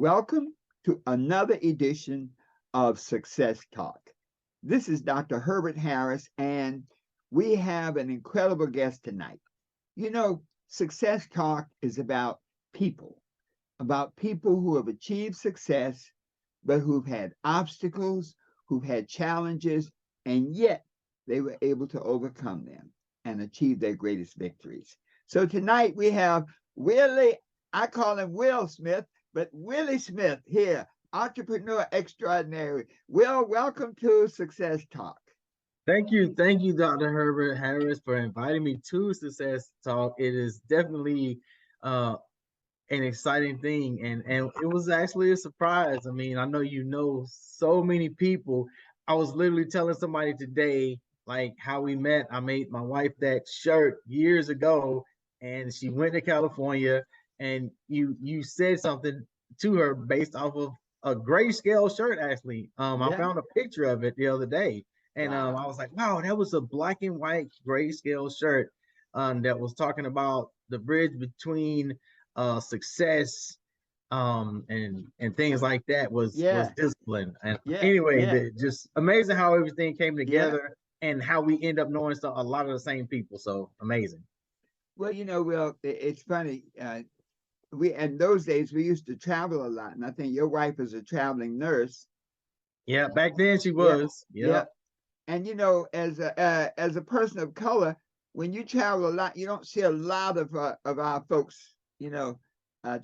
Welcome to another edition of Success Talk. This is Dr. Herbert Harris, and we have an incredible guest tonight. Success Talk is about people who have achieved success, but who've had obstacles, who've had challenges, and yet they were able to overcome them and achieve their greatest victories. So tonight we have Willie, I call him Will Smith, but Willie Smith here, entrepreneur extraordinary. Will, welcome to Success Talk. Thank you, Dr. Herbert Harris, for inviting me to Success Talk. It is definitely an exciting thing, and it was actually a surprise. I mean, I know you know so many people. I was literally telling somebody today, like how we met. I made my wife that shirt years ago, and she went to California, and you said something to her based off of a grayscale shirt. Actually, I Yeah. found a picture of it the other day, and Wow. I was like, wow, that was a black and white grayscale shirt that was talking about the bridge between success and things like that was Yeah. discipline. And Yeah. anyway, Yeah. just amazing how everything came Yeah. together and how we end up knowing a lot of the same people. So amazing. Well, Will, it's funny. We in those days we used to travel a lot, and I think your wife is a traveling nurse. Yeah, back then she Yeah. was. Yeah. Yep. And as a person of color, when you travel a lot, you don't see a lot of our folks,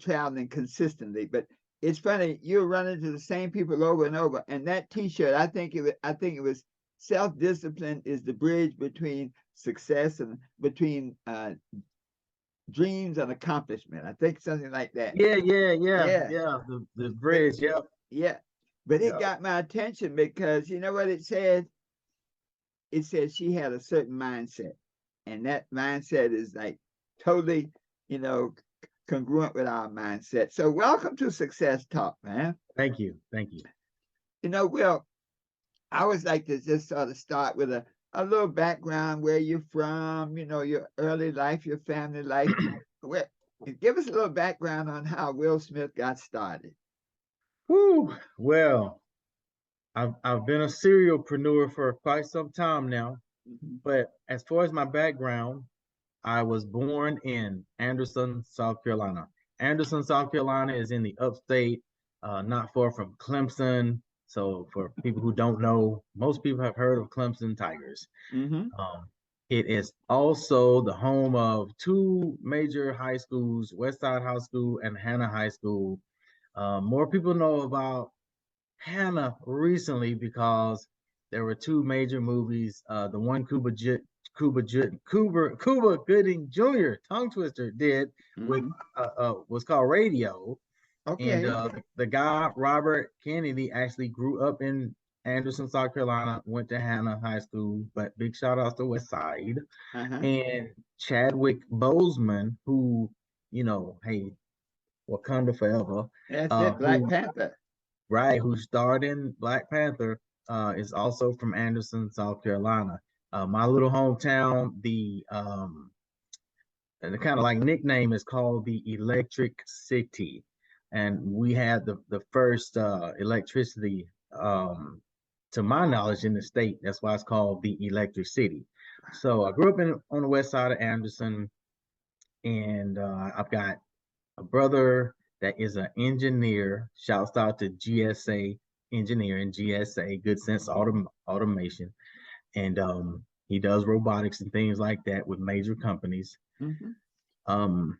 traveling consistently. But it's funny, you run into the same people over and over. And that T-shirt, I think it was self-discipline is the bridge between success and between dreams and accomplishment. I think something like that. Yeah, Yeah. The but bridge. Yep. yeah, but it Yep. got my attention because you know what it said? It said she had a certain mindset, and that mindset is like totally, you know, congruent with our mindset. So, welcome to Success Talk, man. Thank you. Thank you. Will, I always like to just sort of start with a little background, where you're from, your early life, your family life. Where, give us a little background on how Will Smith got started. Whew. Well, I've been a serialpreneur for quite some time now. Mhm. But as far as my background, I was born in Anderson, South Carolina. Anderson, South Carolina is in the upstate, not far from Clemson. So for people who don't know, most people have heard of Clemson Tigers. Mm-hmm. Um, it is also the home of two major high schools, Westside High School and Hannah High School. More people know about Hannah recently because there were two major movies. The one Cuba Gooding Jr. tongue twister did with Mm-hmm. was called Radio, and Okay. the guy Robert Kennedy actually grew up in Anderson, South Carolina, went to Hannah High School, but big shout outs to West Side. Uh-huh. And Chadwick Boseman, who, hey, Wakanda forever, That's it. Black who Panther. right, who starred in Black Panther, is also from Anderson, South Carolina. My little hometown, the kind of like nickname is called the Electric City, and we had the first electricity, to my knowledge, in the state. That's why it's called the Electric City. So I grew up on the west side of Anderson, and I've got a brother that is an engineer. Shouts out to GSA Engineering, GSA, Good Sense Automation, and he does robotics and things like that with major companies. Mm-hmm. Um,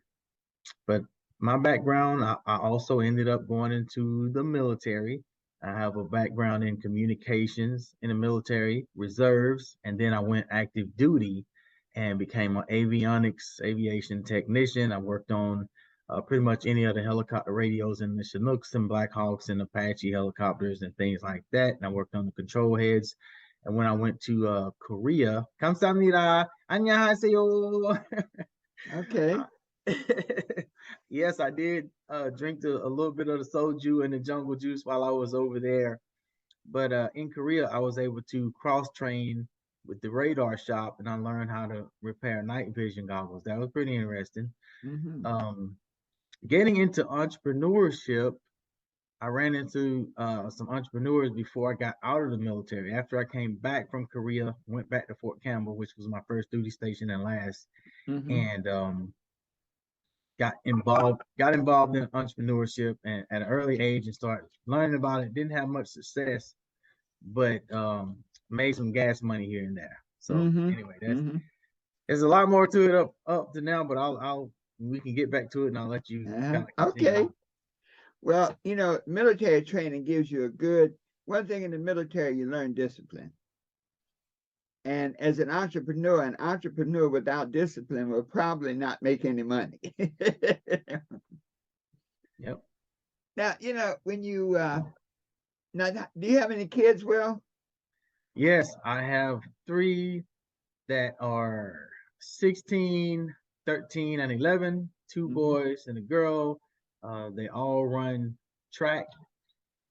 but my background, I also ended up going into the military. I have a background in communications in the military, reserves, and then I went active duty and became an aviation technician. I worked on pretty much any of the helicopter radios in the Chinooks and Blackhawks and Apache helicopters and things like that. And I worked on the control heads. And when I went to Korea, 감사합니다. 안녕하세요. Okay. Yes, I did drink a little bit of the soju and the jungle juice while I was over there. But in Korea, I was able to cross train with the radar shop, and I learned how to repair night vision goggles. That was pretty interesting. Mm-hmm. Um, Getting into entrepreneurship, I ran into some entrepreneurs before I got out of the military. After I came back from Korea, went back to Fort Campbell, which was my first duty station and last, Mm-hmm. and got involved in entrepreneurship and at an early age and started learning about it. Didn't have much success, but made some gas money here and there. So Mm-hmm. anyway, that's Mm-hmm. there's a lot more to it up to now, but I'll we can get back to it and I'll let you Uh-huh. kind of continue Okay. on. Well, military training gives you one thing in the military, you learn discipline. And as an entrepreneur without discipline will probably not make any money. Yep. Now, when now, do you have any kids, Will? Yes, I have three that are 16, 13, and 11, two Mm-hmm. boys and a girl. They all run track,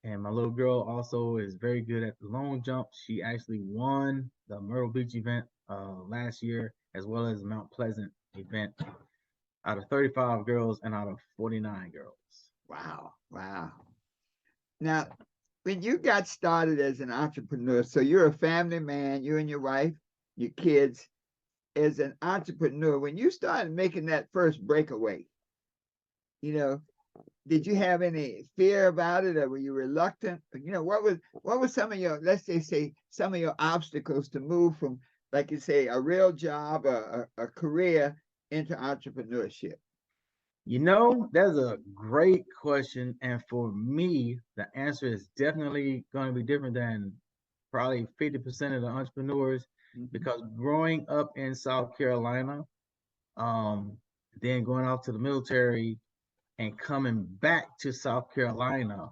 and my little girl also is very good at the long jump. She actually won the Myrtle Beach event last year, as well as the Mount Pleasant event out of 35 girls and out of 49 girls. Wow. Wow. Now, when you got started as an entrepreneur, so you're a family man, you and your wife, your kids, as an entrepreneur, when you started making that first breakaway, you know, did you have any fear about it, or were you reluctant? What was some of your, let's say some of your obstacles to move from, like you say, a real job, a career into entrepreneurship? That's a great question. And for me, the answer is definitely going to be different than probably 50% of the entrepreneurs Mm-hmm. because growing up in South Carolina, um, then going off to the military and coming back to South Carolina,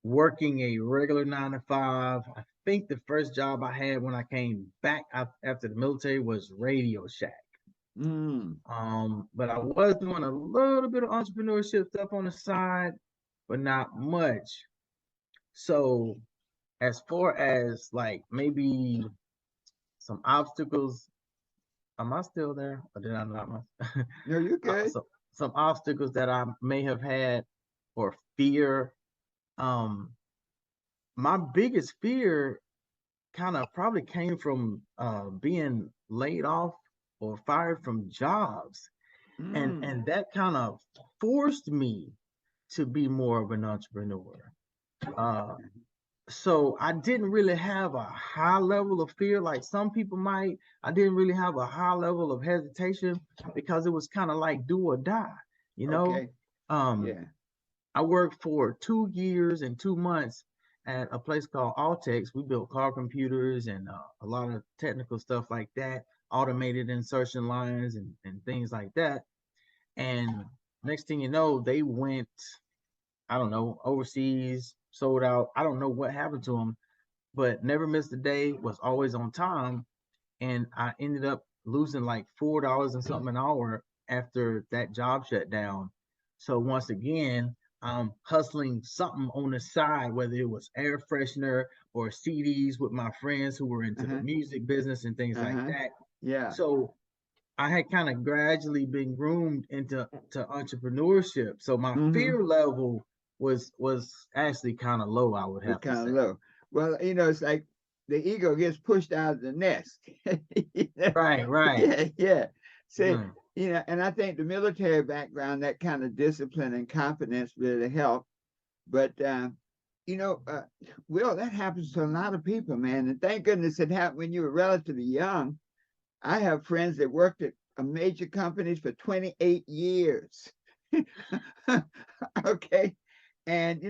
working a regular 9 to 5. I think the first job I had when I came back after the military was Radio Shack. Mm, But I was doing a little bit of entrepreneurship stuff on the side, but not much. So as far as like maybe some obstacles, am I still there or did I not? no, you're good. So some obstacles that I may have had or fear. Um, my biggest fear kind of probably came from being laid off or fired from jobs, and Mm, and that kind of forced me to be more of an entrepreneur. Uh, so I didn't really have a high level of fear like some people might. I didn't really have a high level of hesitation because it was kind of like do or die, you know. okay. Um, Yeah. I worked for 2 years and 2 months at a place called Altex. We built car computers and a lot of technical stuff like that, automated insertion lines and things like that. And next thing you know, they went, I don't know, overseas, sold out. I don't know what happened to them, but never missed a day, was always on time. And I ended up losing like $4 and something an hour after that job shut down. So once again, I'm hustling something on the side, whether it was air freshener or CDs with my friends who were into the Uh-huh. music business and things like Uh-huh. that. Yeah. So I had kind of gradually been groomed into entrepreneurship. So my Mm-hmm. fear level was actually kind of low, I would Was have to kind of say. low. Well, it's like the ego gets pushed out of the nest. You know? Right, right. Yeah, yeah. See, Mm, and I think the military background, that kind of discipline and confidence really help. But you know, uh, Will, that happens to a lot of people, man. And thank goodness it happened when you were relatively young. I have friends that worked at major companies for 28 years. Okay. And,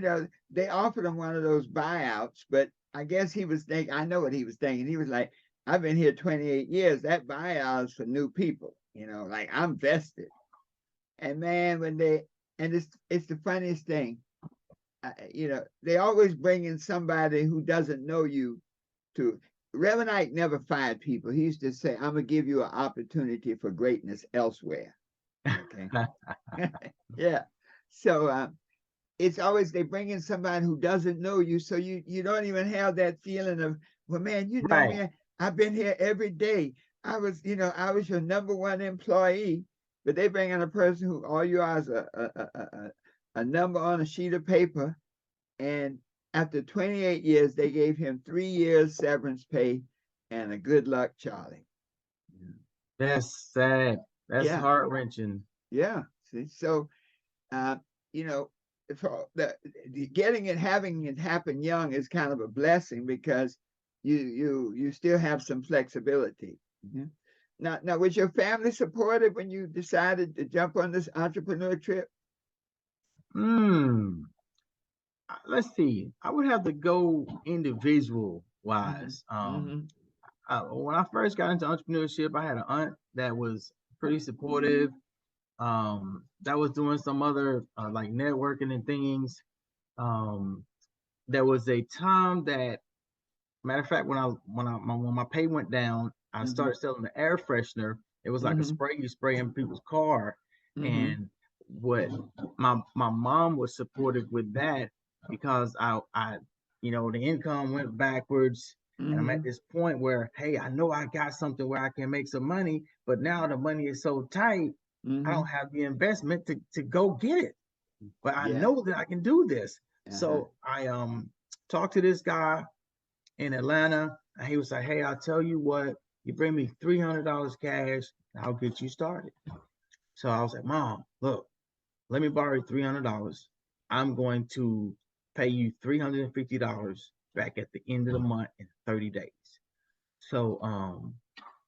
they offered him one of those buyouts, but I guess he was thinking, I know what he was thinking. He was like, I've been here 28 years. That buyout is for new people, like I'm vested. And man, and it's the funniest thing, they always bring in somebody who doesn't know you to. Reverend Ike never fired people. He used to say, I'm going to give you an opportunity for greatness elsewhere. Okay. Yeah. So, it's always they bring in somebody who doesn't know you, so you don't even have that feeling of, well, man, you know right. me. I've been here every day. I was your number one employee, but they bring in a person who all you are is a number on a sheet of paper, And after 28 years, they gave him 3 years severance pay and a good luck, Charlie. That's sad. That's Yeah, heart-wrenching. yeah. See, so uh, you know, for the getting it, having it happen young is kind of a blessing because you still have some flexibility. Mhm. Now, was your family supportive when you decided to jump on this entrepreneur trip? Hmm. Let's see. I would have to go individual Hmm. wise. Hmm. When I first got into entrepreneurship, I had an aunt that was pretty supportive. That was doing some other like networking and things. Um, there was a time that, matter of fact, when my pay went down, I Hmm. started selling the air freshener. It was like a Hmm. spray you spray in people's car, Hmm. and what my mom was supportive with that because I the income went backwards, and I'm at Hmm. this point where, hey, I know I got something where I can make some money, but now the money is so tight, I don't Hmm. have the investment to go get it, but I Yeah. know that I can do this. Uh-huh. So I talked to this guy in Atlanta. And he was like, "Hey, I'll tell you what, you bring me $300 cash, and I'll get you started." So I was like, "Mom, look, let me borrow you $300. I'm going to pay you $350 back at the end of the month in 30 days." So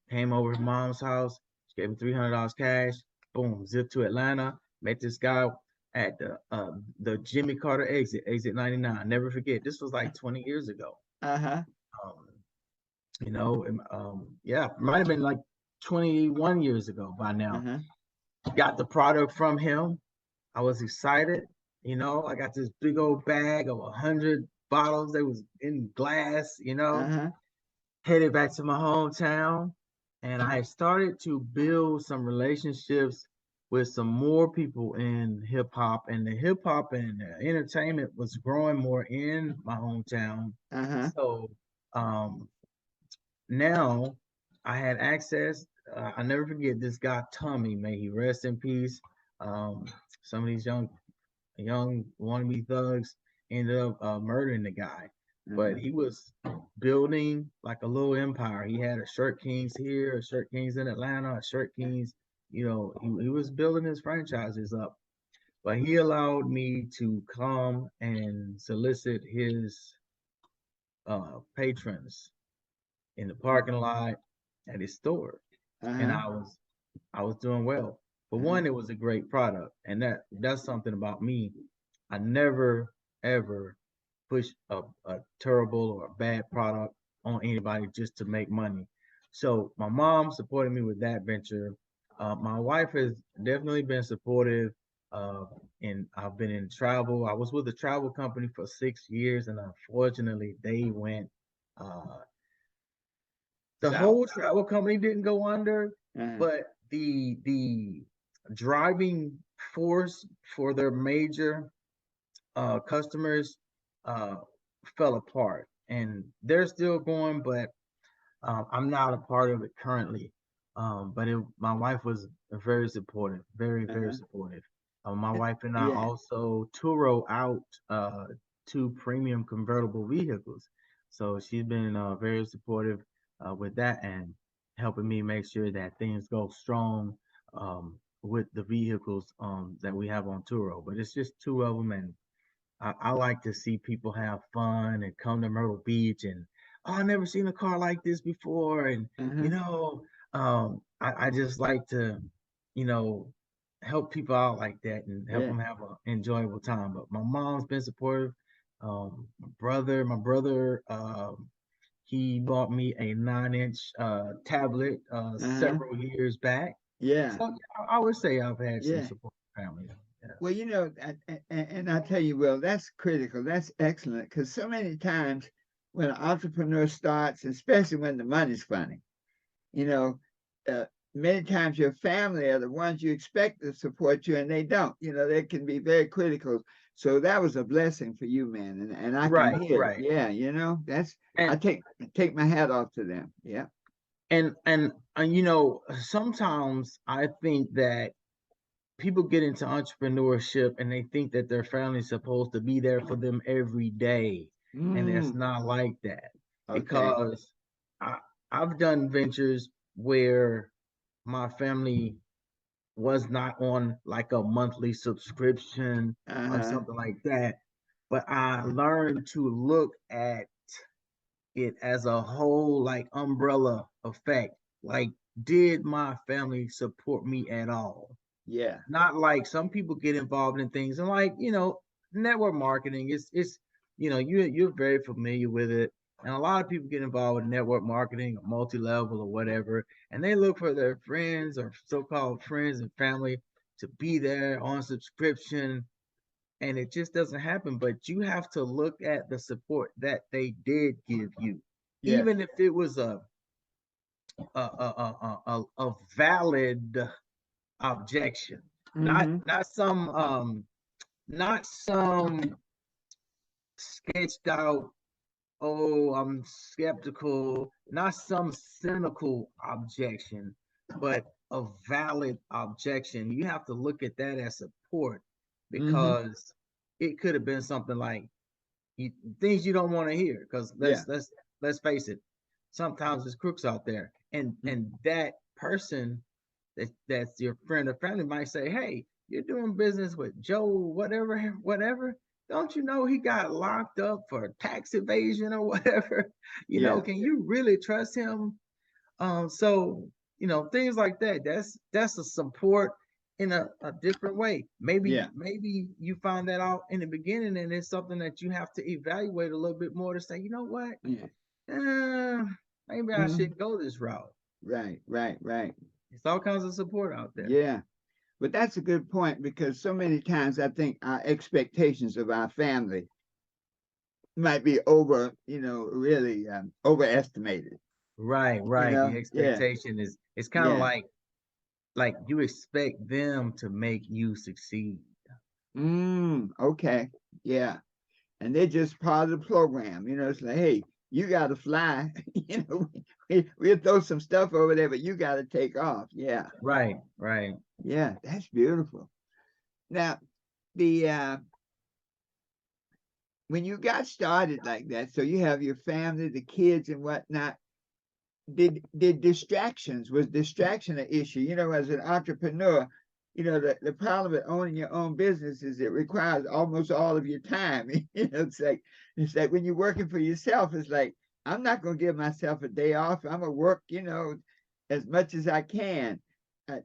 came over to mom's house, she gave me $300 cash, boom, zipped to Atlanta, met this guy at the Jimmy Carter exit 99. Never forget, this was like 20 years ago. Uh-huh. Um, yeah, might have been like 21 years ago by now. Uh-huh. Got the product from him. I was excited. I got this big old bag of 100 bottles. They was in glass. Uh-huh. Headed back to my hometown, and I started to build some relationships with some more people in hip hop, and the hip hop and the entertainment was growing more in my hometown. Uh-huh. So um, now I had access. I never forget this guy Tommy. May he rest in peace. Um, some of these young wannabe thugs ended up murdering the guy, but Uh-huh. he was building like a little empire. He had a Shirt Kings here, a Shirt Kings in Atlanta, a Shirt Kings. He was building his franchises up, but he allowed me to come and solicit his patrons in the parking lot at his store, and Uh-huh. I was doing well. For Uh-huh. one, it was a great product, and that's something about me. I never ever push a terrible or a bad product on anybody just to make money. So my mom supported me with that venture. My wife has definitely been supportive. Uh, and I've been in travel. I was with a travel company for 6 years, and unfortunately, they went uh, the South. whole travel company didn't go under, Uh-huh. but the driving force for their major customers uh, fell apart, and they're still going, but I'm not a part of it currently. But my wife was very supportive, very, very Uh-huh. supportive. My wife and I Yeah. also Turo out uh, two premium convertible vehicles. So she's been very supportive with that and helping me make sure that things go strong with the vehicles that we have on Turo. But it's just two of them, and I like to see people have fun and come to Myrtle Beach and, oh, I never seen a car like this before. And, Uh-huh. you know, I just like to, you know, help people out like that and help Yeah. them have an enjoyable time. But my mom's been supportive. My brother, he bought me a 9-inch tablet Uh-huh. several years back. Yeah. So I would say I've had some Yeah. support family. Yeah. Well, and I tell you, Will, that's critical. That's excellent because so many times when an entrepreneur starts, especially when the money's funny, you know, uh, many times your family are the ones you expect to support you, and they don't. They can be very critical. So that was a blessing for you, man, and I can Right, hear it. right. Yeah, that's I And take my hat off to them. Yeah. and sometimes I think that people get into entrepreneurship and they think that their family's supposed to be there for them every day, and it's Mm, not like that. okay. Because I, I've done ventures where my family was not on like a monthly subscription or Uh-huh. something like that, but I learned to look at it as a whole, like umbrella effect. Like, did my family support me at all? Yeah. Not like some people get involved in things and, like, network marketing is you're very familiar with it. And a lot of people get involved with network marketing or multi-level or whatever, and they look for their friends or so-called friends and family to be there on subscription, and it just doesn't happen. But you have to look at the support that they did give you, Yes. even if it was a valid objection, not Mm-hmm. not some not some sketched out, oh, I'm skeptical, not some cynical objection, but a valid objection. You have to look at that as support, Mm-hmm. because it could have been something like, you, things you don't want to hear. Because Yeah. let's face it, sometimes there's crooks out there, and Mm, that person that's your friend or family might say, "Hey, you're doing business with Joe, whatever, whatever. Don't you know he got locked up for tax evasion or whatever? yeah. Can you really trust him?" So things like that. That's a support in a different way. Maybe Yeah. maybe you find that out in the beginning, and it's something that you have to evaluate a little bit more to say, you know what, Yeah. uh, maybe I Mm, should go this route. right. Right. Right. It's all kinds of support out there. Yeah. But that's a good point because so many times I think our expectations of our family might be really overestimated. Right, right. The Yeah. expectation is, it's kind of Yeah. like you expect them to make you succeed. Okay. Yeah. And they're just part of the program. It's like, hey, you got to fly. We'll throw some stuff over there, but you got to take off. Yeah. Right, right. Yeah. That's beautiful. Now, the when you got started like that, so you have your family, the kids, and whatnot. Did distractions was distraction an issue? As an entrepreneur, the problem with owning your own business is it requires almost all of your time. It's like when you're working for yourself, it's like I'm not going to give myself a day off. I'm gonna work, as much as I can.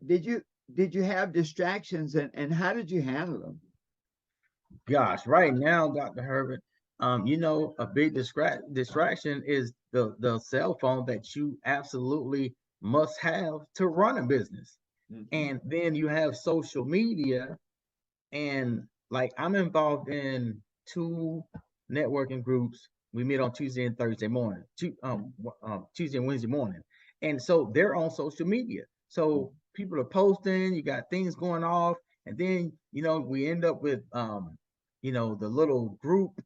Did you have distractions, and how did you handle them? Gosh, right now, Dr. Herbert, a big distraction is the cell phone that you absolutely must have to run a business. Hmm. And then you have social media, and like, I'm involved in two networking groups. We meet on Tuesday and Thursday morning, Tuesday and Wednesday morning, and so they're on social media. So people are posting. You got things going off, and then we end up with the little group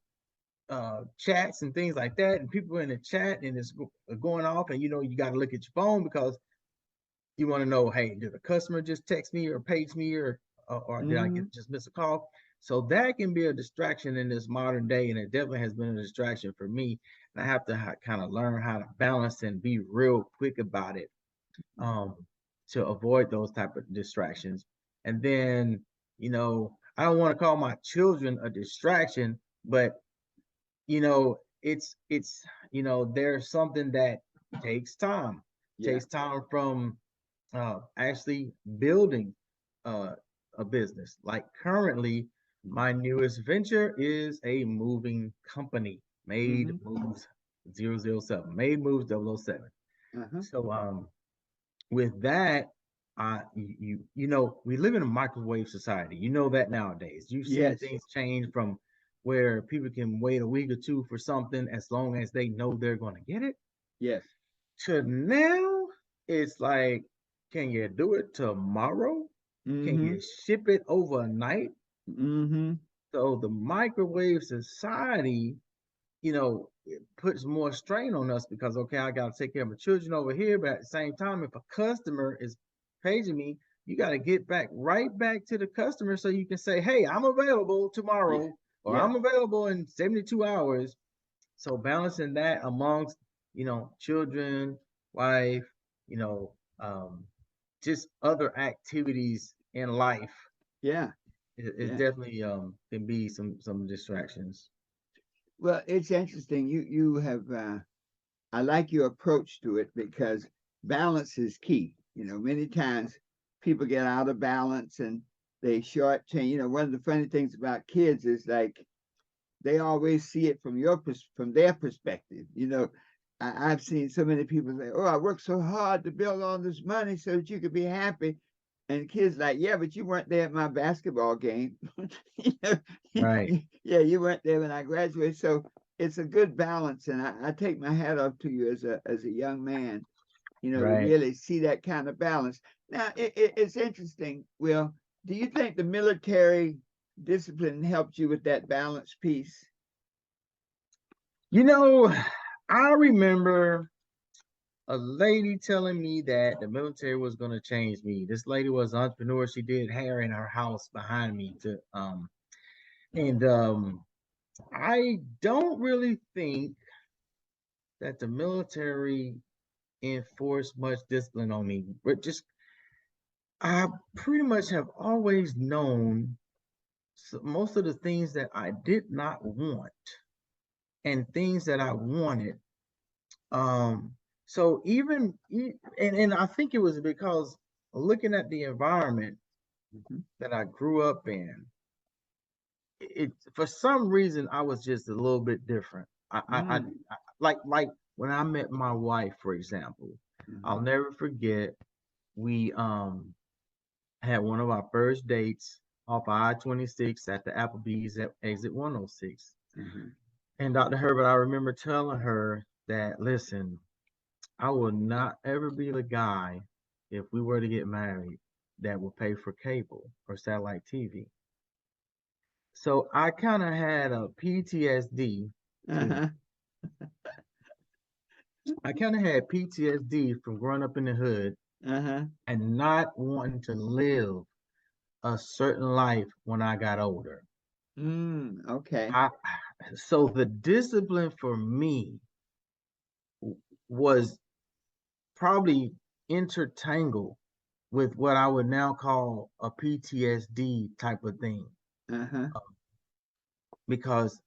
chats and things like that, and people in the chat, and it's going off, and you got to look at your phone because you want to know, hey, did a customer just text me or page me, or did I Hmm. get just miss a call? So that can be a distraction in this modern day, and it definitely has been a distraction for me. And I have to kind of learn how to balance and be real quick about it, um, to avoid those type of distractions. And then, I don't want to call my children a distraction, but it's there's something that takes time. Yeah. Takes time from actually building uh, a business. Like, currently, my newest venture is a moving company, Made Hmm. Moves 007, Made Moves 007. Uh-huh. So with that, we live in a microwave society. You know that nowadays. You've seen Yes. things change from where people can wait a week or two for something as long as they know they're going to get it, Yes. to now it's like, can you do it tomorrow? Can Hmm. you ship it overnight? Hmm. So the microwave society, it puts more strain on us because, okay, I got to take care of my children over here, but at the same time, if a customer is paging me, you got to get back right back to the customer so you can say, hey, I'm available Yeah. tomorrow or Yeah. I'm available in 72 hours. So balancing that amongst, children, wife, you know, um, just other activities in life Yeah. is Yeah. definitely can be some distractions. Well, it's interesting. You have I like your approach to it because balance is key. Many times people get out of balance and they shortchange. One of the funny things about kids is like they always see it from their perspective. I've seen so many people say, "Oh, I worked so hard to build all this money so that you could be happy," and kids like, "Yeah, but you weren't there at my basketball game." You know, Right, yeah, you weren't there when I graduated. So it's a good balance, and I take my hat off to you as a young man. To right. really see that kind of balance. Now, it's interesting. Will, do you think the military discipline helped you with that balance piece? You know, I remember a lady telling me that the military was going to change me. This lady was an entrepreneur. She did hair in her house behind me to and I don't really think that the military enforced much discipline on me. But just I pretty much have always known most of the things that I did not want and things that I wanted. Um, so and I think it was because looking at the environment Mhm. that I grew up in, it for some reason I was just a little bit different. Mm, Like when I met my wife, for example, I'll mhm, never forget. We had one of our first dates off I-26 at the Applebee's at exit 106. mhm, And Dr. Herbert, I remember telling her that, listen, I will not ever be the guy if we were to get married that will pay for cable or satellite TV. So I kind of had a PTSD, excuse me. uh-huh, I kind of had PTSD from growing up in the hood uh-huh. and not wanting to live a certain life when I got older. Okay. I so the discipline for me was probably intertangled with what I would now call a PTSD type of thing Uh-huh, uh, because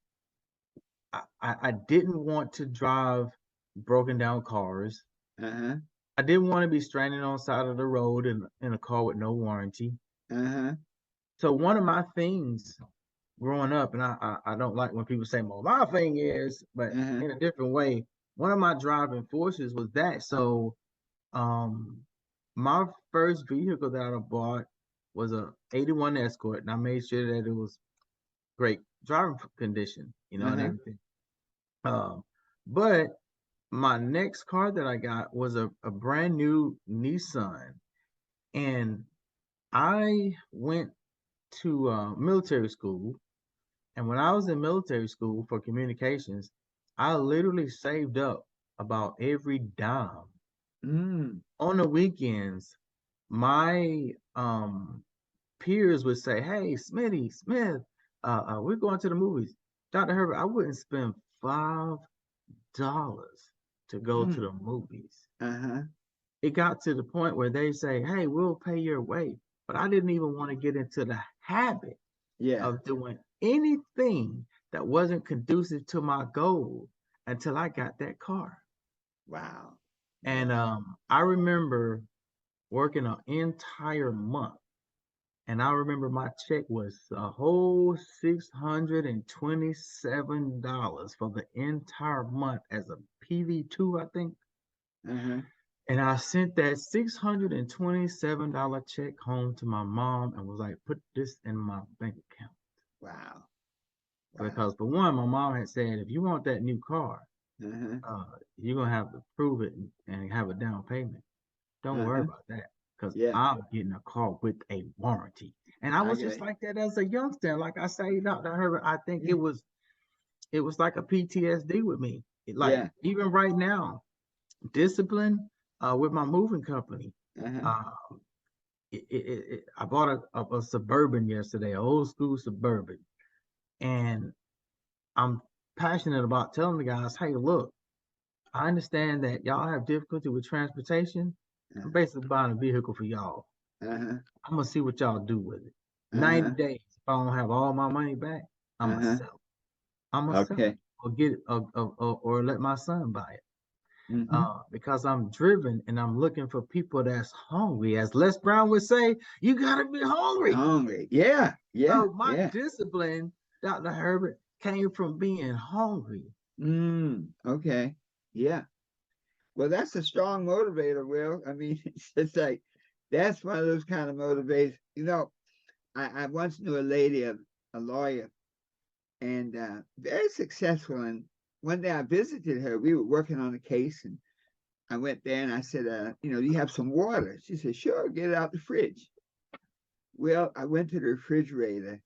I didn't want to drive broken down cars. uh-huh, I didn't want to be stranded on the side of the road in a car with no warranty. uh-huh, So one of my things growing up, and I don't like when people say, well, my thing is, but uh-huh, in a different way, one of my driving forces was that. So um my first vehicle that I bought was a 81 Escort, and I made sure that it was great driving condition, and uh-huh, everything. But my next car that I got was a brand new Nissan, and I went to military school. And when I was in military school for communications, I literally saved up about every dime. mm, On the weekends, my peers would say, "Hey, Smitty, Smith, we're going to the movies." Dr. Herbert, I wouldn't spend $5 to go to mm, the movies. uh-huh. It got to the point where they say, "Hey, we'll pay your way," but I didn't even want to get into the habit Yeah. of doing anything that wasn't conducive to my goal until I got that car. Wow. And Yeah. I remember working an entire month. And I remember my check was a whole $627 for the entire month as a PV2, I think. Uh-huh. And I sent that $627 check home to my mom and was like, put this in my bank account. Wow. Wow. Because for one, my mom had said, if you want that new car, Uh-huh. uh, you're gonna have to prove it and have a down payment. Don't worry Uh-huh. about that, because Yeah. I'm getting a car with a warranty. And I I was get just it. like that as a youngster. Like I say, Dr. Herbert, I think Yeah. it was like a PTSD with me. Like Yeah. even right now, discipline with my moving company. Uh-huh. Uh, I bought a Suburban yesterday, an old school Suburban, and I'm passionate about telling the guys, hey, look, I understand that y'all have difficulty with transportation. I'm basically buying a vehicle for y'all. Uh-huh. I'm gonna see what y'all do with it. 90 Uh-huh. days. If I don't have all my money back, I'm gonna Uh-huh. sell it. I'm gonna sell it Okay. or get it or let my son buy it. Mm-hmm. Because I'm driven and I'm looking for people that's hungry. As Les Brown would say, you gotta be hungry. Hungry. Yeah. Yeah. So my Yeah. discipline, Dr. Herbert, came from being hungry. Okay. Yeah. Well, that's a strong motivator, Will. I mean, it's just like that's one of those kind of motivators. I once knew a lady, a lawyer, and very successful. And one day I visited her. We were working on a case, and I went there and I said, you have some water? She said, sure, get it out the fridge. Well, I went to the refrigerator,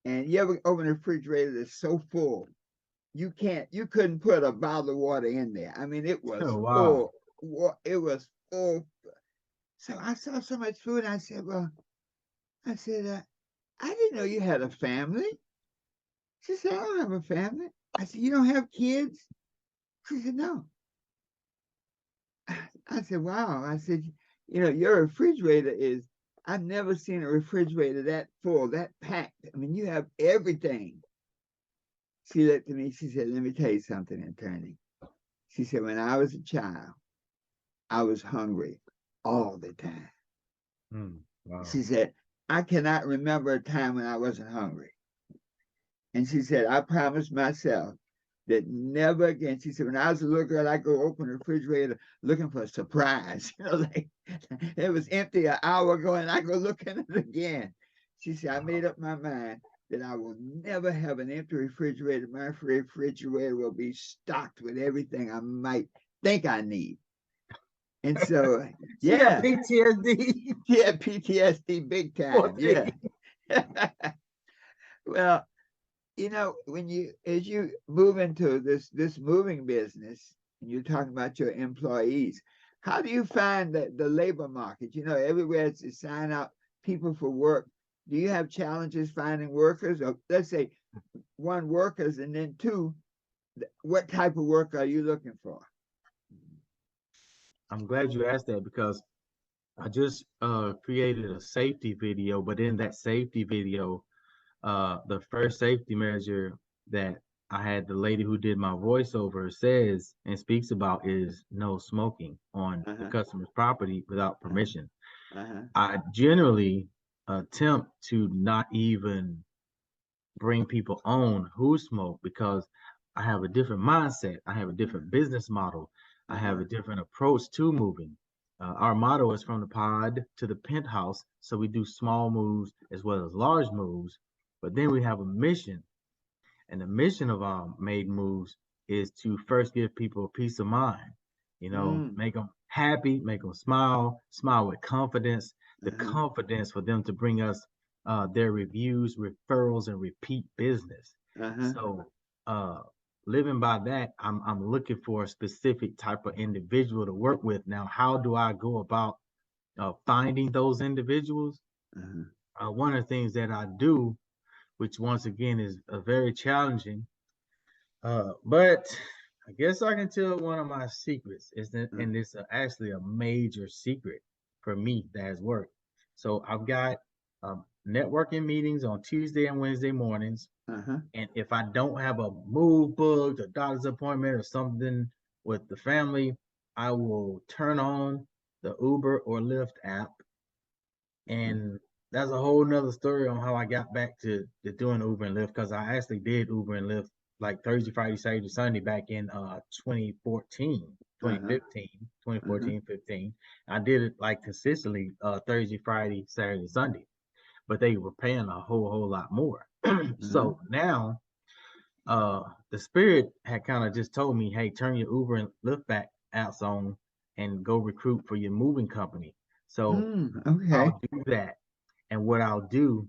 and you ever open a refrigerator that's so full, you couldn't put a bottle of water in there. I mean, it was Oh, wow. full. It was full. So I saw so much food. I said, well, I didn't know you had a family. She said, I don't have a family. I said, you don't have kids? She said, no. I said, wow. I said, your refrigerator is, I've never seen a refrigerator that full, that packed. I mean, you have everything. She looked at me, she said, let me tell you something, attorney. She said, when I was a child, I was hungry all the time. Wow. She said, I cannot remember a time when I wasn't hungry. And she said, I promised myself that never again. She said, when I was a little girl, I go open the refrigerator looking for a surprise. Like it was empty an hour ago, and I go look in it again. She said, I made up my mind that I will never have an empty refrigerator. My refrigerator will be stocked with everything I might think I need. And so, She got yeah, PTSD. she had PTSD big time. Yeah. Well, when as you move into this moving business and you're talking about your employees, how do you find that the labor market? Everywhere it's sign out people for work. Do you have challenges finding workers? Or let's say one, workers, and then two, what type of work are you looking for? I'm glad you asked that because I just created a safety video, but in that safety video, the first safety measure that I had the lady who did my voiceover says and speaks about is no smoking on the Uh-huh. customer's property without permission. Uh-huh. I generally attempt to not even bring people on who smoke because I have a different mindset. I have a different business model. I have Uh-huh. a different approach to moving. Our motto is from the pod to the penthouse. So we do small moves as well as large moves. But then we have a mission. And the mission of our made moves is to first give people a peace of mind, Mm. make them happy, make them smile with confidence, the Uh-huh. confidence for them to bring us their reviews, referrals, and repeat business. Uh-huh. So, uh, living by that, I'm looking for a specific type of individual to work with. Now, how do I go about finding those individuals? Uh-huh. One of the things that I do, which once again is very challenging, but I guess I can tell one of my secrets is that, Uh-huh. and it's actually a major secret for me that has worked. So I've got networking meetings on Tuesday and Wednesday mornings. Uh-huh. And if I don't have a move booked, a doctor's appointment, or something with the family, I will turn on the Uber or Lyft app. And that's a whole nother story on how I got back to doing Uber and Lyft because I actually did Uber and Lyft like Thursday, Friday, Saturday, Sunday back in 2014, Uh-huh. 2015, Uh-huh. 2014, 15. I did it like consistently Thursday, Friday, Saturday, Sunday, but they were paying a whole lot more. Uh-huh. So now uh the spirit had kind of just told me, hey, turn your Uber and Lyft back apps on and go recruit for your moving company. So Okay. I'll do that. And what I'll do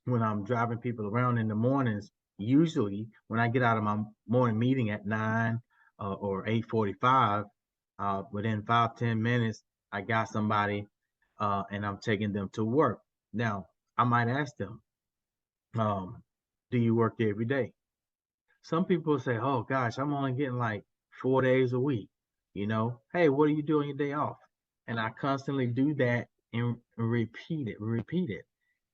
when I'm driving people around in the mornings, usually when I get out of my morning meeting at 9 or 8:45, within 5-10 minutes, I got somebody and I'm taking them to work. Now, I might ask them, um, do you work there every day? Some people say, oh gosh, I'm only getting like 4 days a week. Hey, what do you do on your day off? And I constantly do that and repeat it.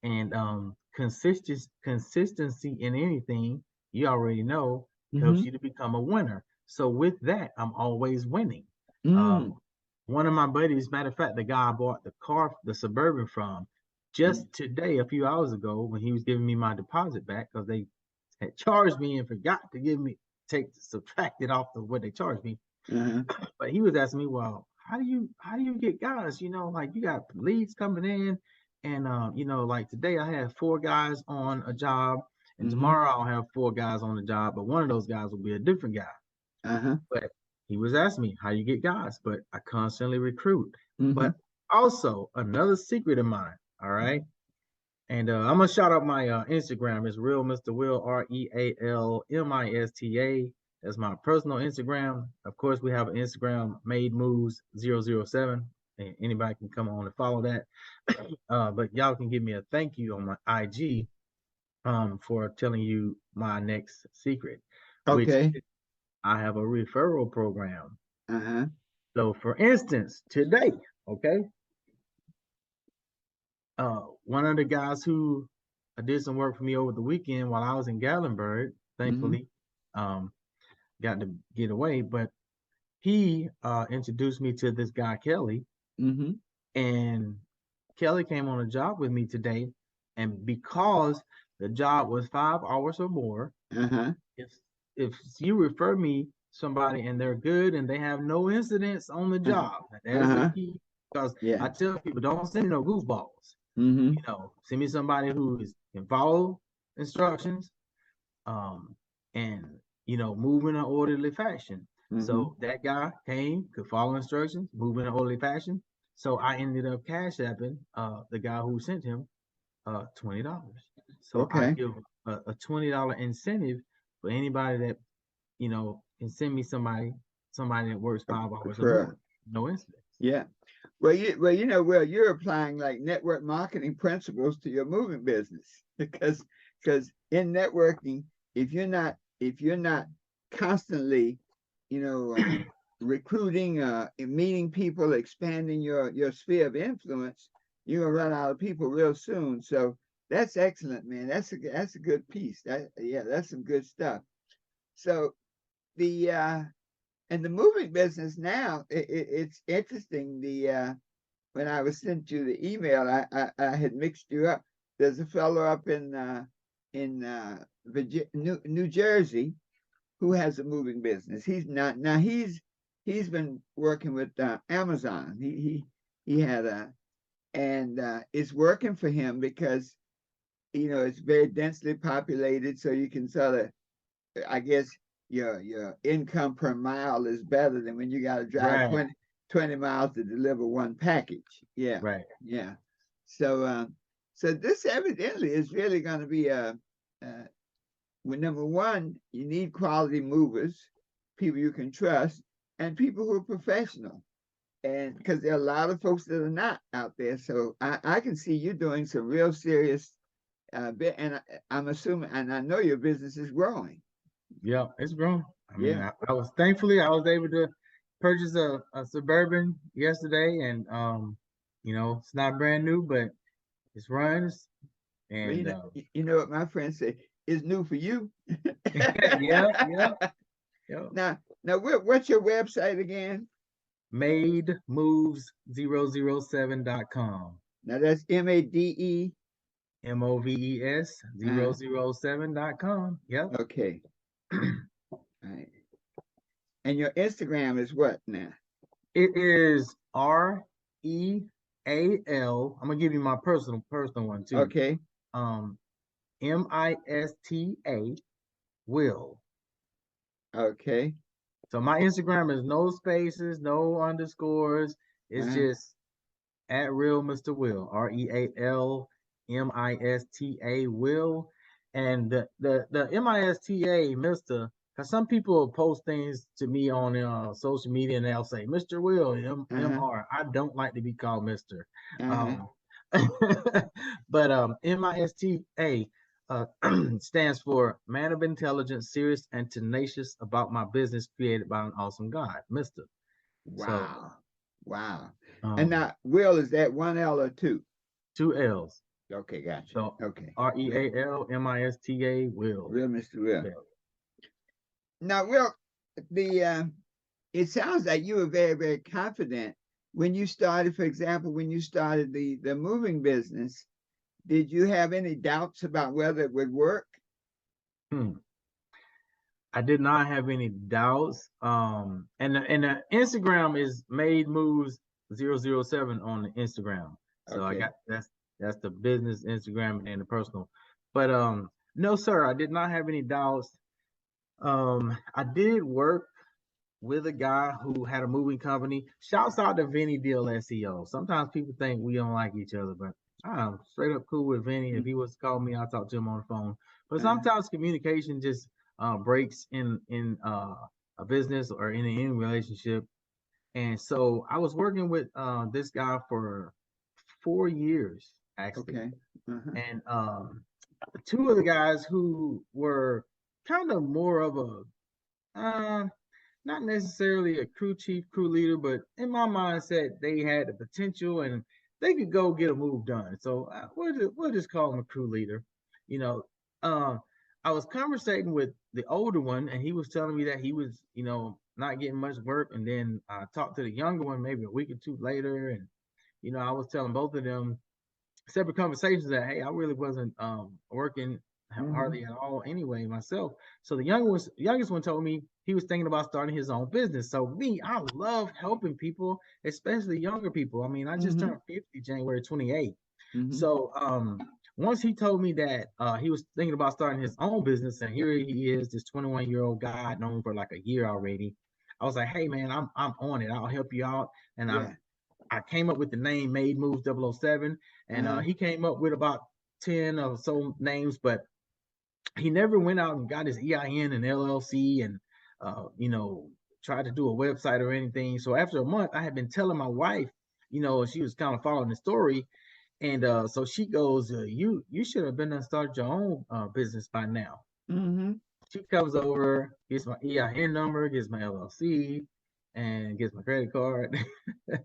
And consistency in anything, you already know, helps Mm-hmm. you to become a winner. So with that, I'm always winning. Mm. Um, one of my buddies, matter of fact, the guy I bought the Suburban from, just today, a few hours ago, when he was giving me my deposit back, because they had charged me and forgot to subtract it off of what they charged me. Uh-huh. But he was asking me, well, how do you get guys? Like you got leads coming in, and like today I had 4 guys on a job, and Mm-hmm. tomorrow I'll have 4 guys on the job, but one of those guys will be a different guy. Uh-huh. But he was asking me how you get guys, but I constantly recruit. Mm-hmm. But also another secret of mine, all right. And I'm gonna shout out my Instagram. It's Real Mr. Will, RealMista. That's my personal Instagram. Of course, we have an Instagram, Made Moves 007. And anybody can come on and follow that. But y'all can give me a thank you on my IG for telling you my next secret, which Okay. is I have a referral program. Uh-huh. So, for instance, today, okay, one of the guys who did some work for me over the weekend while I was in Gatlinburg, Mm-hmm. thankfully, um, got to get away, but he introduced me to this guy, Kelly, Mm-hmm. and Kelly came on a job with me today. And because the job was 5 hours or more, Uh-huh. if if you refer me somebody and they're good and they have no incidents on the Uh-huh. job, that is the Uh-huh. key. Because Yeah. I tell people, don't send me no goofballs. Mm-hmm. Send me somebody who can follow instructions, um, and move in an orderly fashion. Mm-hmm. So that guy came, could follow instructions, move in an orderly fashion. So I ended up cash apping the guy who sent him $20. So I Okay. give a $20 incentive for anybody that can send me somebody that works 5 hours or Prefer. more, no incidents. Yeah. Well, you're applying like network marketing principles to your moving business because in networking, if you're not constantly, you know, recruiting, meeting people, expanding your sphere of influence, you're gonna run out of people real soon. So that's excellent, man. That's a good piece. Yeah, that's some good stuff. So the and the moving business now, it's interesting. When I was sent you the email, I had mixed you up. There's a fellow up in New Jersey who has a moving business. He's not now. He's been working with Amazon. He had a and it's working for him because it's very densely populated, so you can sort of, I guess, your income per mile is better than when you got to drive Right, 20 miles to deliver one package. Yeah, right. yeah. So this evidently is really going to be well, number one, you need quality movers, people you can trust, and people who are professional. And because there are a lot of folks that are not out there, so I can see you doing some real serious bit, and I'm assuming, and I know your business is growing. Yeah, it's grown. I mean, Yeah. I was able to purchase a Suburban yesterday, and it's not brand new, but it runs, Well, and you know what my friends say, it's new for you. yeah, yeah, yeah. Now, what's your website again? Mademoves007.com. Now that's MADE. MOVES Uh, 007.com. Yep. okay. All right. And your Instagram is what now? It is REAL. I'm gonna give you my personal one too. Okay. Um, MISTA Will. Okay. So my Instagram is no spaces, no underscores. It's Uh, just at Real Mr. Will. REALMISTA Will. And the MISTA Mr. because some people post things to me on social media and they'll say, Mr. Will, Uh-huh. MR. I don't like to be called Mr. Uh-huh. Um, but MISTA uh, stands for Man of Intelligence, Serious and Tenacious About My Business Created by an Awesome God, Mr. So Wow. Wow. And um, now, Will, is that one L or two? two L's. Okay, gotcha. So Okay. Will. REALMISTA, Will. Will, Mr. Will. Yeah. Now, Will, the it sounds like you were very, very confident when you started, for example, when you started the moving business. Did you have any doubts about whether it would work? Hmm. I did not have any doubts. And the Instagram is Made Moves 007 on the Instagram. So I Okay. got that's the business Instagram and the personal. But no, sir, I did not have any doubts. I did work with a guy who had a moving company. Shouts out to Vinny Deal SEO. Sometimes people think we don't like each other, but I'm straight up cool with Vinny. If he was to call me, I'll talk to him on the phone. But Uh-huh. sometimes communication just breaks in a business or in any relationship. And so I was working with this guy for 4 years actually, Okay. Uh-huh. and two of the guys who were kind of more of a not necessarily a crew chief, crew leader, but in my mindset, they had the potential and they could go get a move done. So we'll just call him a crew leader. You know, uh, I was conversating with the older one, and he was telling me that he was, not getting much work. And then I talked to the younger one maybe a week or two later, and I was telling both of them separate conversations that hey, I really wasn't working Mm-hmm. hardly at all anyway myself. So the youngest one told me he was thinking about starting his own business. So me, I love helping people, especially younger people. I mean, I just Mm-hmm. turned 50 January 28th. Mm-hmm. So once he told me that he was thinking about starting his own business, and here he is, this 21-year-old guy I'd known for like a year already. I was like, hey man, I'm on it. I'll help you out. And Yeah. I came up with the name Made Moves 007, and Uh-huh. he came up with about 10 or so names, but he never went out and got his EIN and LLC and, tried to do a website or anything. So after a month, I had been telling my wife, she was kind of following the story. And so she goes, you should have been to start your own business by now. Mm-hmm. She comes over, gets my EIN number, gets my LLC, and gets my credit card.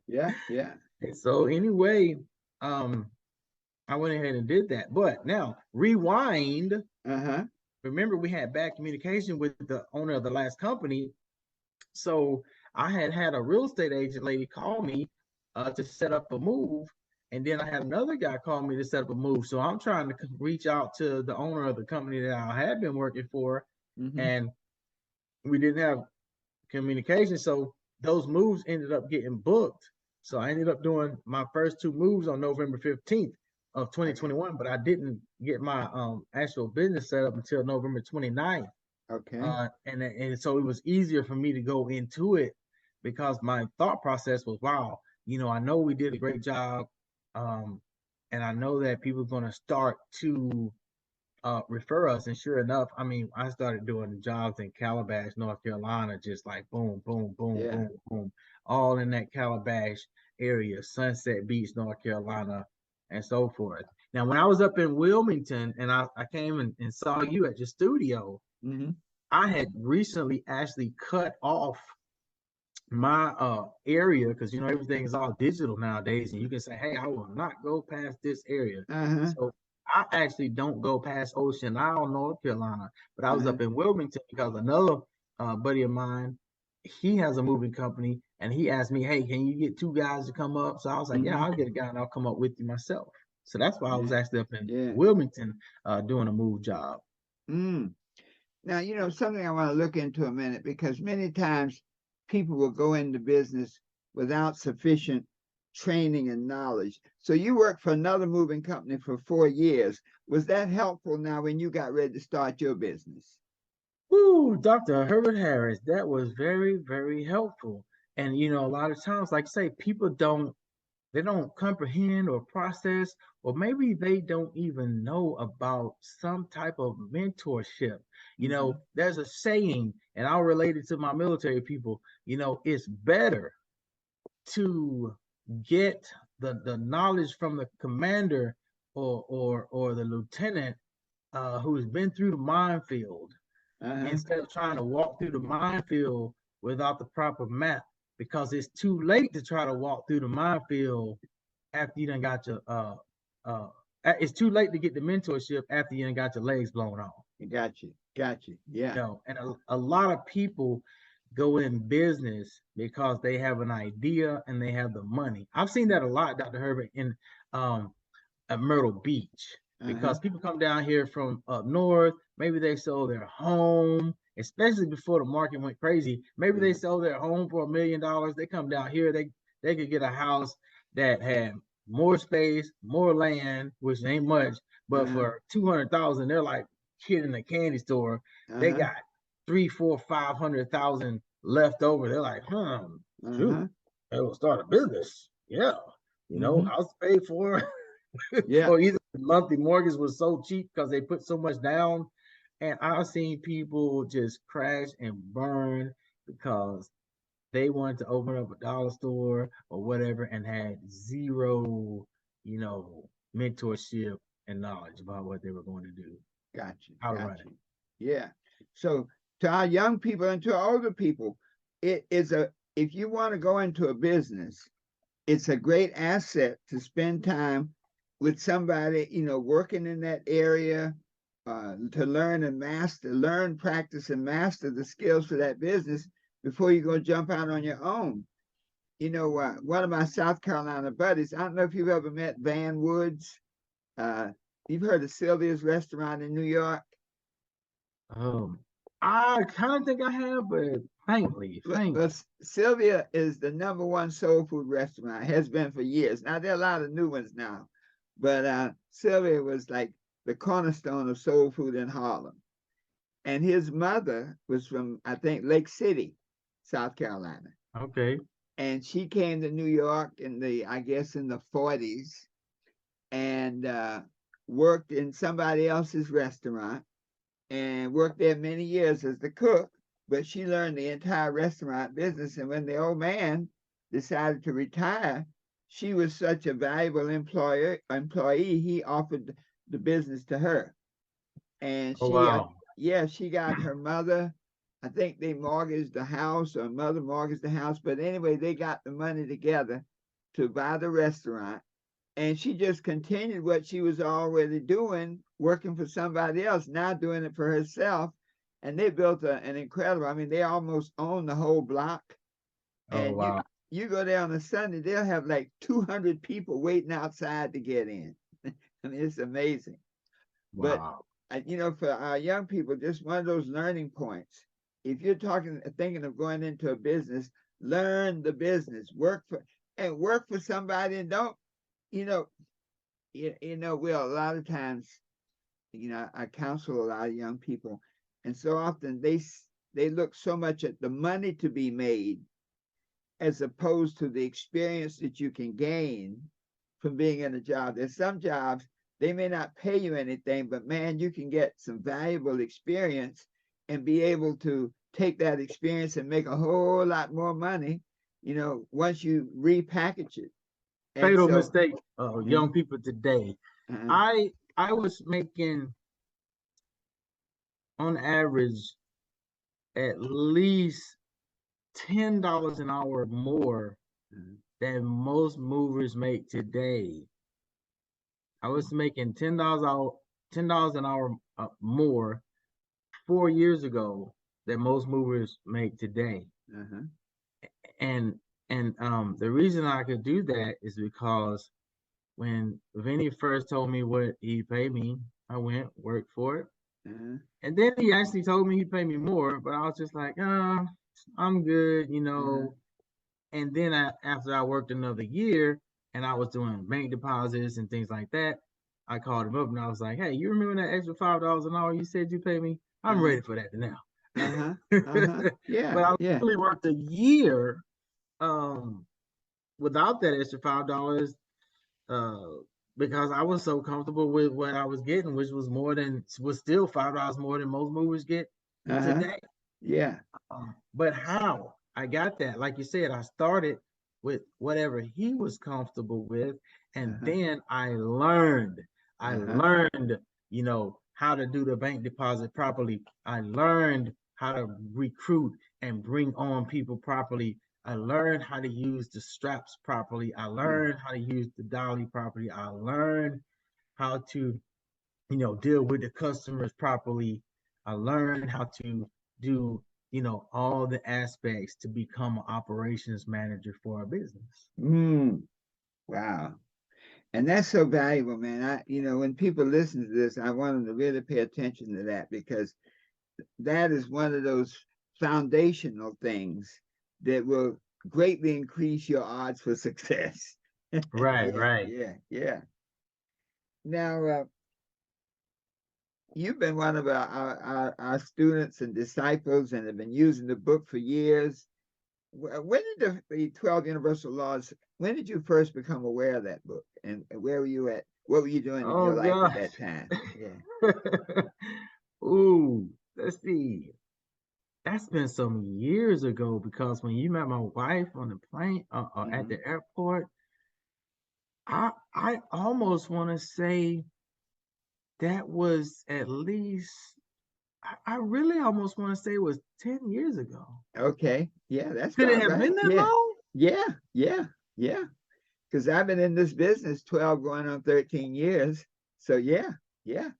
Yeah. Yeah. And so anyway, um, I went ahead and did that. But now rewind. Uh-huh. Remember, we had bad communication with the owner of the last company. So I had a real estate agent lady call me to set up a move. And then I had another guy call me to set up a move. So I'm trying to reach out to the owner of the company that I had been working for. Mm-hmm. And we didn't have communication. So those moves ended up getting booked. So I ended up doing my first two moves on November 15th of Okay. 2021, but I didn't get my actual business set up until November 29th. Okay. And so it was easier for me to go into it because my thought process was, wow, I know we did a great job. Um, and I know that people are going to start to refer us. And sure enough, I mean, I started doing jobs in Calabash, North Carolina, just like boom, boom, boom, Yeah. boom, boom, all in that Calabash area, Sunset Beach, North Carolina, and so forth. Now, when I was up in Wilmington and I came and saw you at your studio, Mm-hmm. I had recently actually cut off my area because everything is all digital nowadays, and you can say, hey, I will not go past this area. Uh-huh. So I actually don't go past Ocean Isle, North Carolina, but I was Uh-huh. up in Wilmington because another buddy of mine, he has a moving company, and he asked me, hey, can you get two guys to come up? So I was like, yeah, Mm-hmm. I'll get a guy and I'll come up with you myself. So that's why I was Yeah. actually up in Yeah. Wilmington doing a move job. Mm. Now, something I want to look into a minute because many times people will go into business without sufficient training and knowledge. So you worked for another moving company for 4 years. Was that helpful now when you got ready to start your business? Woo, Dr. Herbert Harris, that was very, very helpful. And a lot of times, like I say, people don't. they don't comprehend or process, or maybe they don't even know about some type of mentorship. Hmm. There's a saying, and I'll relate it to my military people. It's better to get the knowledge from the commander or the lieutenant who's been through the minefield, Uh-huh. instead of trying to walk through the minefield without the proper map, because it's too late to try to walk through the minefield after you done got your uh it's too late to get the mentorship after you done got your legs blown off. Got you. Got you. Yeah. And a lot of people go in business because they have an idea and they have the money. I've seen that a lot, Dr. Herbert, in um at Myrtle Beach, Uh-huh. because people come down here from up north. Maybe they sold their home, especially before the market went crazy. Maybe they Uh-huh. sold their home for $1 million. They come down here, they could get a house that had more space, more land, which ain't much, but Uh-huh. for 200,000, they're like kid in a candy store. They Uh-huh. got 3, 4, 500,000 left over. They're like, shoot, Uh-huh. they will start a business. Yeah, Hmm. house paid for. Yeah. Or either the monthly mortgage was so cheap because they put so much down. And I've seen people just crash and burn because they wanted to open up a dollar store or whatever and had zero, you know, mentorship and knowledge about what they were going to do, Got you. how to Got run it. you. Yeah. So to our young people and to our older people, it is a if you want to go into a business, it's a great asset to spend time with somebody, working in that area, to learn, practice, and master the skills for that business before you go jump out on your own. One of my South Carolina buddies, I don't know if you've ever met Van Woods. Uh, you've heard of Sylvia's restaurant in New York. Um, I kind of think I have, but faintly, Well, faintly. Sylvia is the number one soul food restaurant, has been for years. Now, there are a lot of new ones now, but Sylvia was like the cornerstone of soul food in Harlem. And his mother was from, I think, Lake City, South Carolina. Okay. And she came to New York I guess, in the 40s, and worked in somebody else's restaurant and worked there many years as the cook, but she learned the entire restaurant business. And when the old man decided to retire, she was such a valuable employee, he offered the business to her. And Oh, wow. yeah, she got her mother, I think they mortgaged the house, or mother mortgaged the house, but anyway, they got the money together to buy the restaurant. And she just continued what she was already doing, working for somebody else, now doing it for herself. And they built an incredible, I mean, they almost own the whole block. Oh, And wow. you go there on a Sunday, they'll have like 200 people waiting outside to get in. I mean, it's amazing. But Wow. for our young people, just one of those learning points. If you're thinking of going into a business, learn the business, work for somebody, and don't, you know, Will, a lot of times, I counsel a lot of young people, and so often they look so much at the money to be made as opposed to the experience that you can gain from being in a job. There's some jobs, they may not pay you anything, but man, you can get some valuable experience and be able to take that experience and make a whole lot more money, once you repackage it. And Fatal so, mistake, uh, young people today. uh, I was making on average at least $10 an hour more uh, than most movers make today. I was making $10 an hour more 4 years ago than most movers make today. uh-huh, And the reason I could do that is because when Vinny first told me what he paid me, I went worked for it. uh-huh, And then he actually told me he'd pay me more, but I was just like, I'm good. uh-huh, And then after I worked another year and I was doing bank deposits and things like that, I called him up and I was like, hey, you remember that extra $5 an hour you said you pay me? I'm uh-huh, ready for that now. uh-huh, uh-huh. But Yeah, I yeah. literally worked a year um without that extra $5, uh, because I was so comfortable with what I was getting, which was still $5 more than most movies get Uh-huh. today. Yeah. But how I got that, like you said, I started with whatever he was comfortable with, and Uh-huh. then I learned. I Uh-huh. learned, how to do the bank deposit properly. I learned how to recruit and bring on people properly. I learned how to use the straps properly. I Mm. learned how to use the dolly properly. I learned how to deal with the customers properly. I learned how to do, all the aspects to become an operations manager for a business. Mm. Wow. And that's so valuable, man. When people listen to this, I want them to really pay attention to that because that is one of those foundational things that will greatly increase your odds for success. Right, Yeah, right. yeah, yeah. Now, you've been one of our students and disciples and have been using the book for years. When did the 12 Universal Laws, when did you first become aware of that book? And where were you at? What were you doing in Oh your life at gosh. that time? Yeah. Ooh, let's see. That's been some years ago because when you met my wife on the plane or at Hmm. the airport, I almost want to say that was at least I really almost want to say it was 10 years ago. Okay. Yeah, that's Could it about have right. been that Yeah. long? Yeah. Yeah. Yeah. Because I've been in this business 12 going on 13 years. So yeah. Yeah.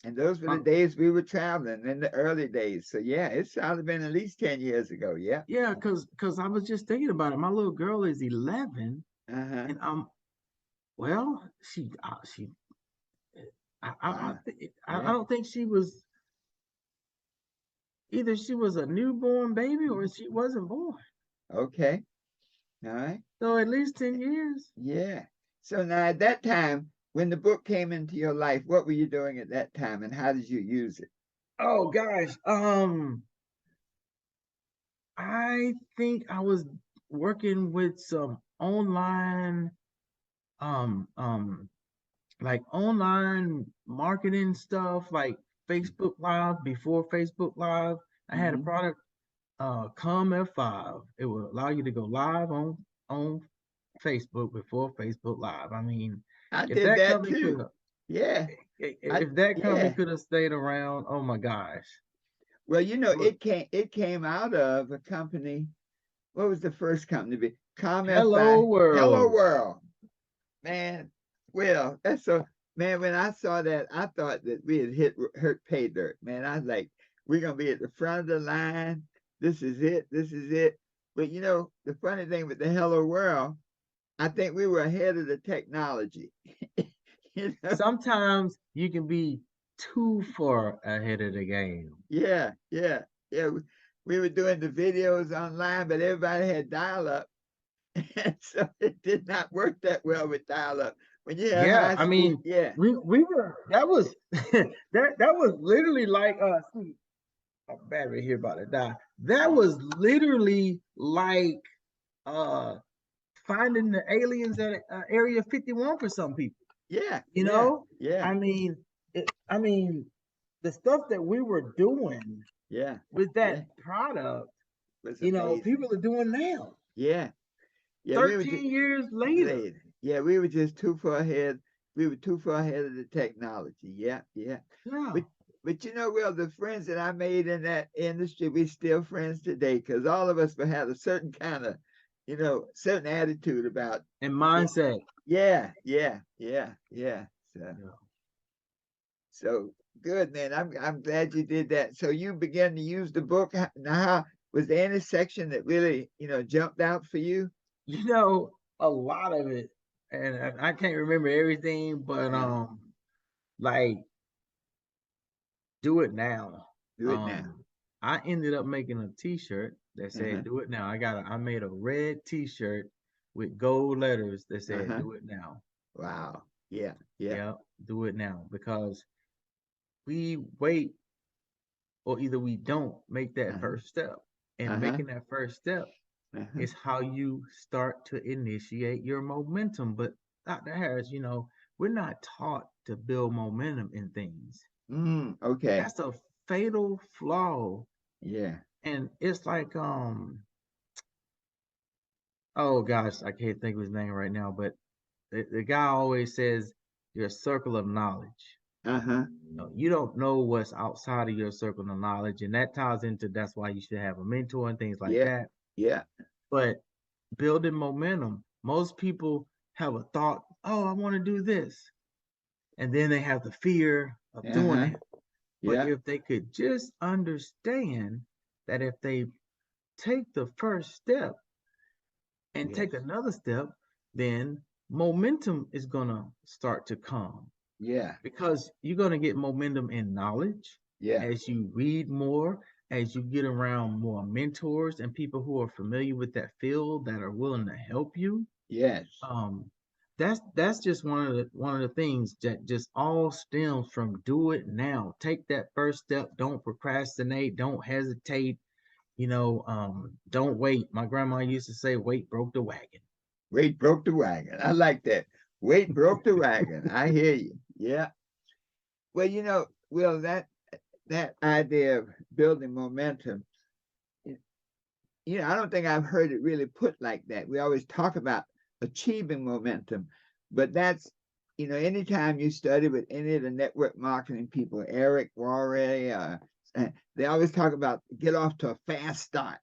And those were the Uh, days we were traveling in the early days. So yeah, it's probably been at least 10 years ago. Yeah. yeah, cause I was just thinking about it. My little girl is 11, Uh-huh. and well, she Wow. I Yeah. don't think she was either she was a newborn baby or Mhm. she wasn't born. Okay. All right. So at least 10 years. Yeah. So now at that time, when the book came into your life, what were you doing at that time and how did you use it? Oh gosh, I think I was working with some online um um like online marketing stuff like Facebook Live before Facebook Live. I had a Hmm. product Come F5. It will allow you to go live on Facebook before Facebook Live. I mean, I if did that that company could too. have Yeah. if that company Yeah. could have stayed around, oh my gosh. Well, Look, it came out of a company. What was the first company to be? hello ComFI. Hello world. World. Man, well, that's so man, when I saw that, I thought that we had hurt pay dirt. Man, I was like, we're gonna be at the front of the line. This is it. This is it. But the funny thing with the Hello World, I think we were ahead of the technology. you know? Sometimes you can be too far ahead of the game. Yeah, yeah, yeah. We were doing the videos online, but everybody had dial up. And so it did not work that well with dial up. When you have Yeah, high I speed, mean, yeah, we were that was that was literally like see, my battery here about to die. That was literally like uh finding the aliens at Area 51 for some people. yeah, You yeah, know, yeah, I mean, I mean, the stuff that we were doing yeah, with yeah. that product, Was amazing. people are doing now. Yeah, yeah. We were just 13 years later. late. Yeah, we were just too far ahead. We were too far ahead of the technology. Yeah, yeah. Yeah. But Will, the friends that I made in that industry, we still friends today because all of us had a certain kind of, certain attitude about And it. mindset. Yeah, yeah, yeah, yeah. So Yeah. so good, man. I'm glad you did that. So you began to use the book. Now, was there any section that really, jumped out for you? A lot of it, and I can't remember everything, but Uh, like do it now. do it now. Um, I ended up making a T-shirt that Uh-huh. said "Do it now." I made a red T-shirt with gold letters that said Uh-huh. "Do it now." Wow. Yeah. Yeah. Yeah, do it now because we wait or either we don't make that Uh-huh. first step, and Uh-huh. making that first step Uh-huh. It's how you start to initiate your momentum. But Dr. Harris, we're not taught to build momentum in things. Okay. That's a fatal flaw. Yeah. And it's like, oh gosh, I can't think of his name right now, but the guy always says your circle of knowledge. Uh-huh. You don't know what's outside of your circle of knowledge, and that ties into that's why you should have a mentor and things like Yeah. that. Yeah. But building momentum, most people have a thought, oh, I want to do this, and then they have the fear of doing Uh-huh. that. But Yeah. if they could just understand that if they take the first step and Yes. take another step, then momentum is going to start to come, Yeah. because you're going to get momentum in knowledge Yeah. as you read more, as you get around more mentors and people who are familiar with that field that are willing to help you. Yes. um that's just one of the things that just all stems from do it now. Take that first step. Don't procrastinate. Don't hesitate. Don't wait. My grandma used to say, wait broke the wagon. Weight broke the wagon. I like that. Weight broke the wagon. I hear you. Yeah. Well, Will, that idea of building momentum, I don't think I've heard it really put like that. We always talk about achieving momentum, but that's, anytime you study with any of the network marketing people, Eric Worre, they always talk about get off to a fast start.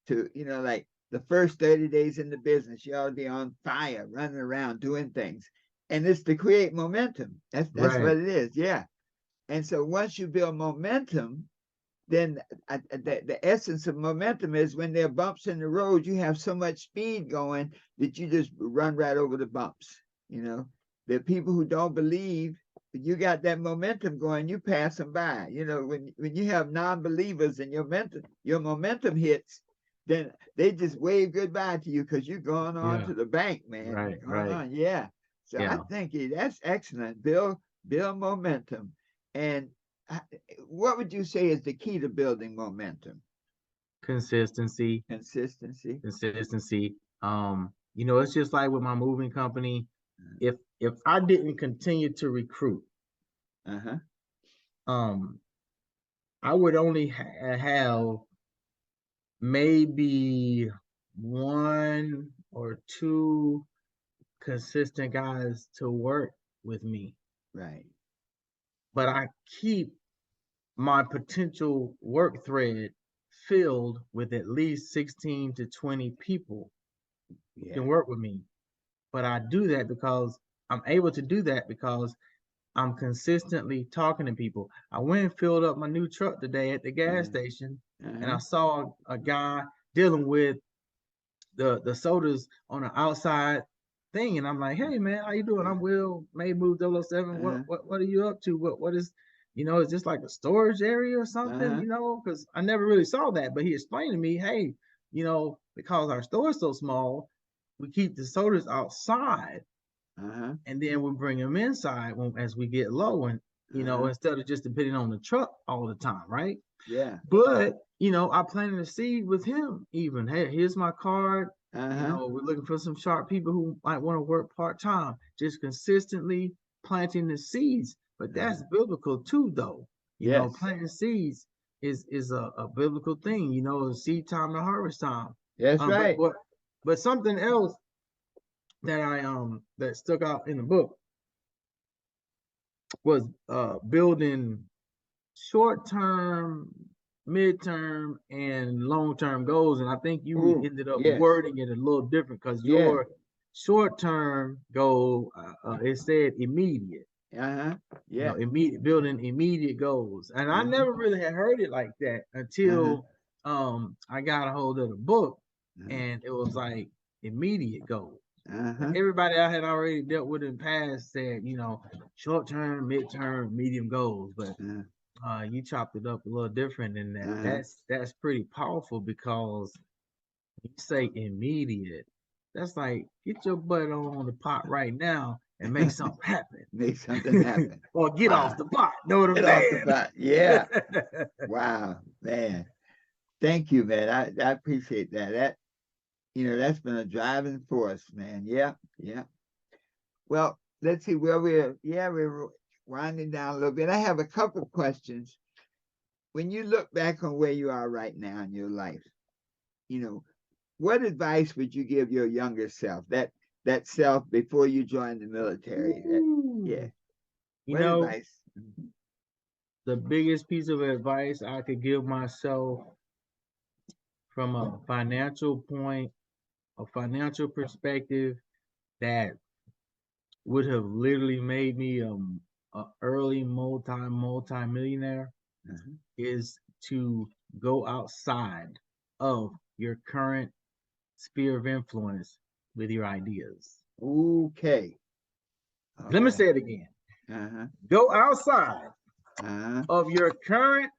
To, like the first 30 days in the business, you ought to be on fire, running around doing things. And it's to create momentum. That's Right. what it is. Yeah. And so once you build momentum, then the essence of momentum is when there are bumps in the road, you have so much speed going that you just run right over the bumps. There are people who don't believe, but you got that momentum going, you pass them by. When you have non-believers and your momentum hits, then they just wave goodbye to you because you're going on Yeah. to the bank, man. Right. You're going Right. on. Yeah. So I Yeah. think that's excellent. Build momentum. And what would you say is the key to building momentum? Consistency. Consistency. Consistency. It's just like with my moving company. If I didn't continue to recruit, Uh-huh. um I would only have maybe one or two consistent guys to work with me. Right. But I keep my potential work thread filled with at least 16 to 20 people who Yeah. can work with me. But I do that because I'm able to do that because I'm consistently talking to people. I went and filled up my new truck today at the gas Uh, station, and uh-huh. I saw a guy dealing with the sodas on the outside thing, and I'm like, "Hey man, how you doing? I'm Will, May Move 007. What Uh-huh. what are you up to? What is, is this like a storage area or something? Uh-huh. Because I never really saw that." But he explained to me, "Hey, because our store is so small, we keep the sodas outside, Uh-huh. and then we bring them inside as we get low, and Uh-huh. instead of just depending on the truck all the time, right?" Yeah. But I planted a seed with him. Even, hey, here's my card. Uh-huh. We're looking for some sharp people who might want to work part time. Just consistently planting the seeds. But Uh-huh. that's biblical too, though. Yes. Planting seeds is a biblical thing. Seed time to harvest time. That's Um, but right. what but something else that stuck out in the book was building short-term, mid-term, and long-term goals. And I think you Oh, ended up yes. wording it a little different because Yeah. your short-term goal, it said immediate. Uh-huh. Yeah. Immediate, building immediate goals. And I Uh-huh. never really had heard it like that Uh-huh. until I got a hold of the book, Uh-huh. and it was like immediate goals. Uh-huh. Everybody I had already dealt with in the past said, short term, mid term, medium goals, but Uh-huh. you chopped it up a little different in that. Uh-huh. That's pretty powerful because you say immediate. That's like get your butt on the pot right now and make something happen, Make something happen. or get off Wow. the pot. Know what I'm Get off the saying? pot. Yeah. Wow, man. Thank you, man. I appreciate that. you know, that's been a driving force, man. Yeah, yeah. Well, let's see where we're winding down a little bit. I have a couple of questions. When you look back on where you are right now in your life, you know, what advice would you give your younger self, that self before you joined the military? Yeah. Ooh. You What know, advice? Mhm. the biggest piece of advice I could give myself from a financial perspective that would have literally made me a early multi-millionaire Uh-huh. is to go outside of your current sphere of influence with your ideas. Okay. Let me Okay. say it again. Uh-huh. Go outside Uh-huh. of your current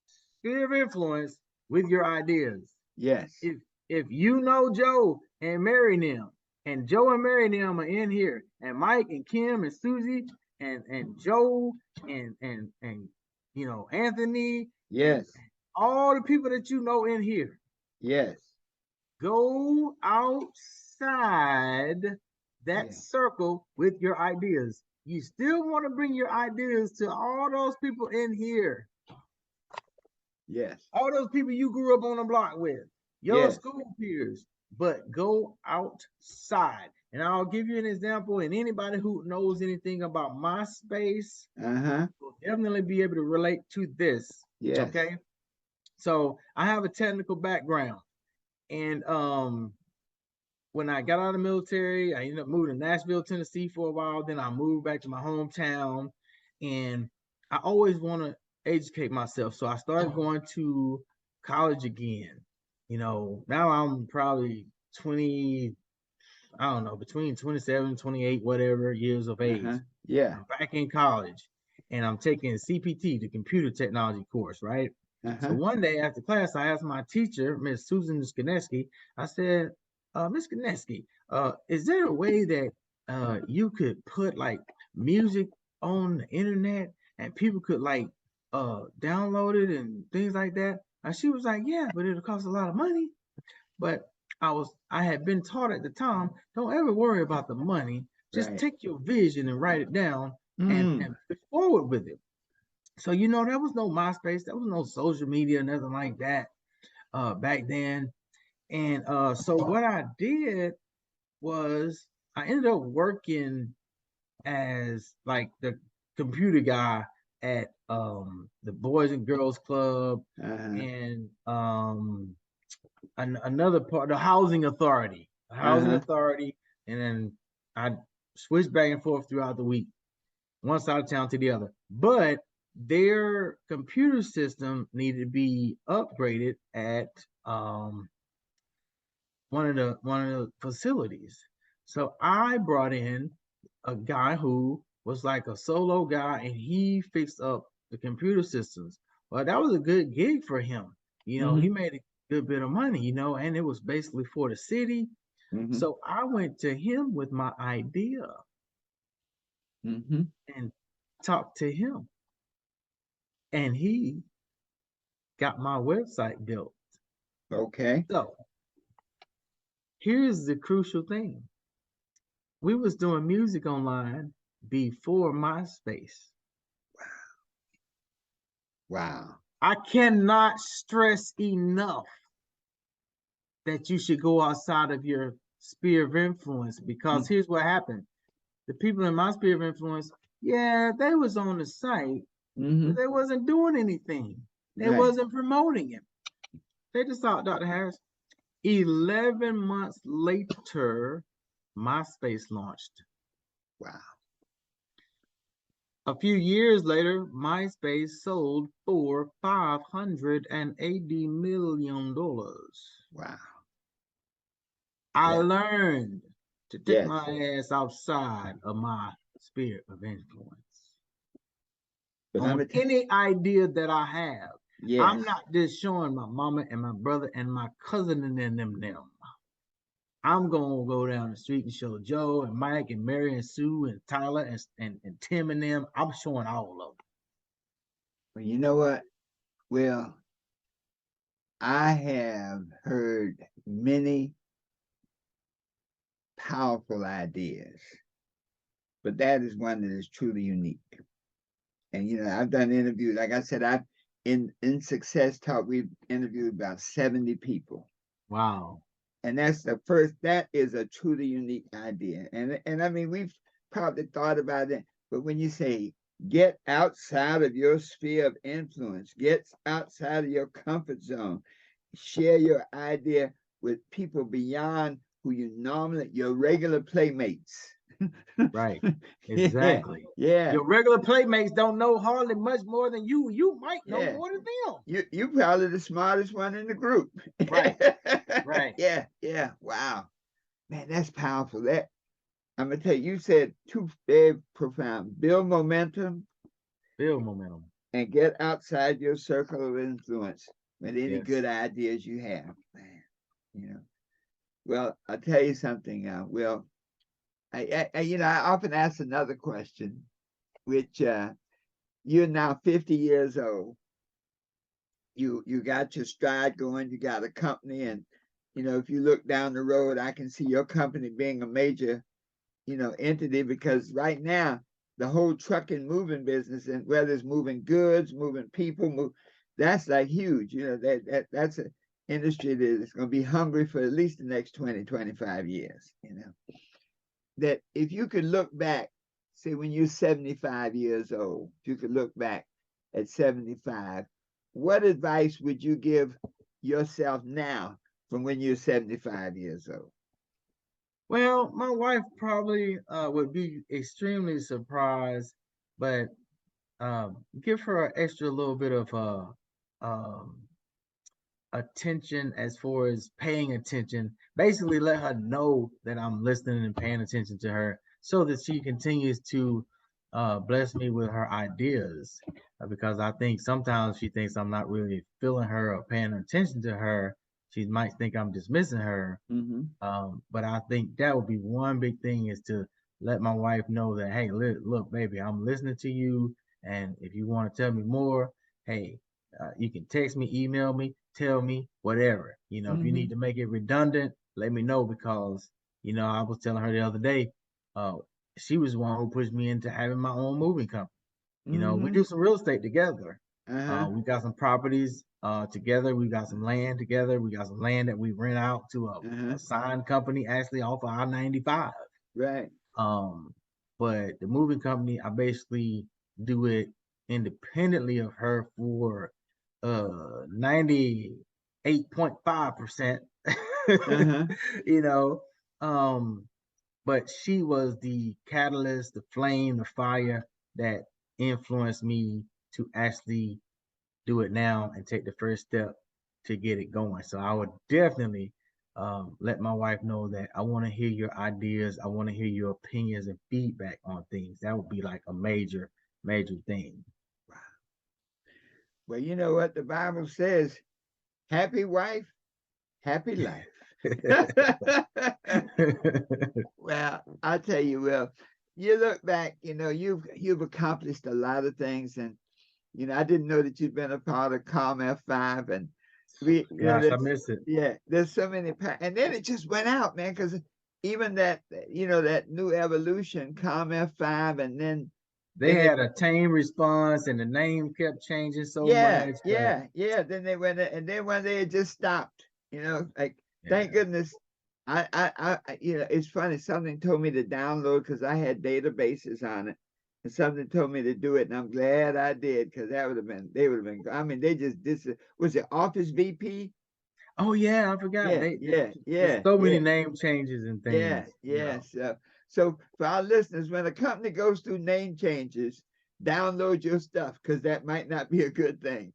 sphere of influence with your ideas. Yes. If you know Joe and Mary them, and Joe and Mary them are in here, and Mike and Kim and Susie and Joe and you know Anthony and Yes. all the people that you know in here, Yes. go outside that Yeah. circle with your ideas. You still want to bring your ideas to all those people in here, Yes. all those people you grew up on the block with, your Yes. school peers, but go outside. And I'll give you an example, and anybody who knows anything about MySpace Uh-huh. will definitely be able to relate to this. Yes. Okay. So I have a technical background. And when I got out of the military, I ended up moving to Nashville, Tennessee for a while. Then I moved back to my hometown, and I always want to educate myself. So I started going to college again. You know, now I'm probably 20, I don't know, between 27, 28, whatever years of Uh-huh. age. Yeah. I'm back in college and I'm taking CPT, the computer technology course, right? So Uh-huh. one day after class, I asked my teacher, Miss Susan Skineski, I said, Miss Skineski, is there a way that you could put like music on the internet and people could like download it and things like that? And she was like, yeah, but it'll cost a lot of money. But I had been taught at the time, don't ever worry about the money. Just Right. take your vision and write it down Mm. and push forward with it. So you know, there was no MySpace, there was no social media, nothing like that back then. And so what I did was I ended up working as like the computer guy at the Boys and Girls Club Uh-huh. and another part, the housing Uh-huh. authority, and then I switched back and forth throughout the week, one side of town to the other. But their computer system needed to be upgraded at um, one of the facilities. So I brought in a guy who was like a solo guy, and he fixed up the computer systems. Well, that was a good gig for him. You know, Mm-hmm. he made a good bit of money, you know, and it was basically for the city. Mm-hmm. So I went to him with my idea Mm-hmm. and talked to him, and he got my website built. Okay. So here's the crucial thing. We was doing music online before MySpace. Wow. I cannot stress enough that you should go outside of your sphere of influence because here's what happened. The people in my sphere of influence, yeah, they was on the site, Mm-hmm. but they wasn't doing anything. They Right. wasn't promoting it. They just thought, Dr. Harris, 11 months later, MySpace launched. Wow. A few years later, MySpace sold for $580 million. Wow. I Yeah. learned to take Yes. my ass outside of my sphere of influence But I'm on any idea that I have. I'm yes. not just showing my mama and my brother and my cousin and them. I'm gonna go down the street and show Joe and Mike and Mary and Sue and Tyler and Tim and them. I'm showing all of them. Well, you know what? Well, I have heard many powerful ideas, but that is one that is truly unique. And I've done interviews. Like I said, I've in Success Talk, we've interviewed about 70 people. Wow. And that's the first. That is a truly unique idea. And I mean, we've probably thought about it, but when you say get outside of your sphere of influence, get outside of your comfort zone, share your idea with people beyond who you normally, your regular playmates. Right. Yeah, Exactly. yeah, Your regular playmates don't know hardly much more than you. You might know yeah. more than them. You probably the smartest one in the group. Right. Right. Yeah, yeah. Wow. Man, that's powerful. That I'm gonna tell you, you said two very profound. Build momentum Build momentum. and get outside your circle of influence with any Yes. good ideas you have. Man, you know. Well, I'll tell you something. Well, I often ask another question, which you're now 50 years old. You got your stride going. You got a company, and if you look down the road, I can see your company being a major entity, because right now the whole trucking moving business, and whether it's moving goods, moving people, that's like huge. That's an industry that is going to be hungry for at least the next 20, 25 years. That if you could look back, say when you're 75 years old, if you could look back at 75, what advice would you give yourself now from when you're 75 years old? Well, my wife probably would be extremely surprised, but give her an extra little bit of um, attention as far as paying attention. Basically, let her know that I'm listening and paying attention to her so that she continues to bless me with her ideas. Because I think sometimes she thinks I'm not really feeling her or paying attention to her. She might think I'm dismissing her. Mm-hmm. But I think that would be one big thing, is to let my wife know that, hey, look, baby, I'm listening to you. And if you want to tell me more, hey, you can text me, email me, tell me, whatever. If you Mm-hmm. need to make it redundant, let me know, because, I was telling her the other day, uh, she was the one who pushed me into having my own moving company. We Mm-hmm. do some real estate together. Uh-huh. We got some properties together. We got some land together. We got some land that we rent out to Uh-huh. a signed company, actually off of I-95. Right. Um, but the moving company, I basically do it independently of her for 98.5%. Uh-huh. you know. Um, but she was the catalyst, the flame, the fire that influenced me to actually do it now and take the first step to get it going. So I would definitely let my wife know that I want to hear your ideas. I want to hear your opinions and feedback on things. That would be like a major, major thing. Well, you know what the Bible says: happy wife, happy life. Well, I tell you, well, you look back, you've accomplished a lot of things, and I didn't know that you'd been a part of Calm F5, and Gosh, I there's miss it. yeah, there's so many, and then it just went out, man, because even that new evolution, Calm F5, and They then they had a tame response and the name kept changing so yeah, much, but yeah, yeah. Then they went, and then one day it just stopped. Like thank yeah. goodness. It's funny. Something told me to download because I had databases on it, and something told me to do it, and I'm glad I did, because they would have been. I mean, they just this was it Office VP. Oh yeah, I forgot. Yeah, They yeah, there's yeah, so many yeah, name changes and yeah, things. yeah. So for our listeners, when a company goes through name changes, download your stuff, because that might not be a good thing.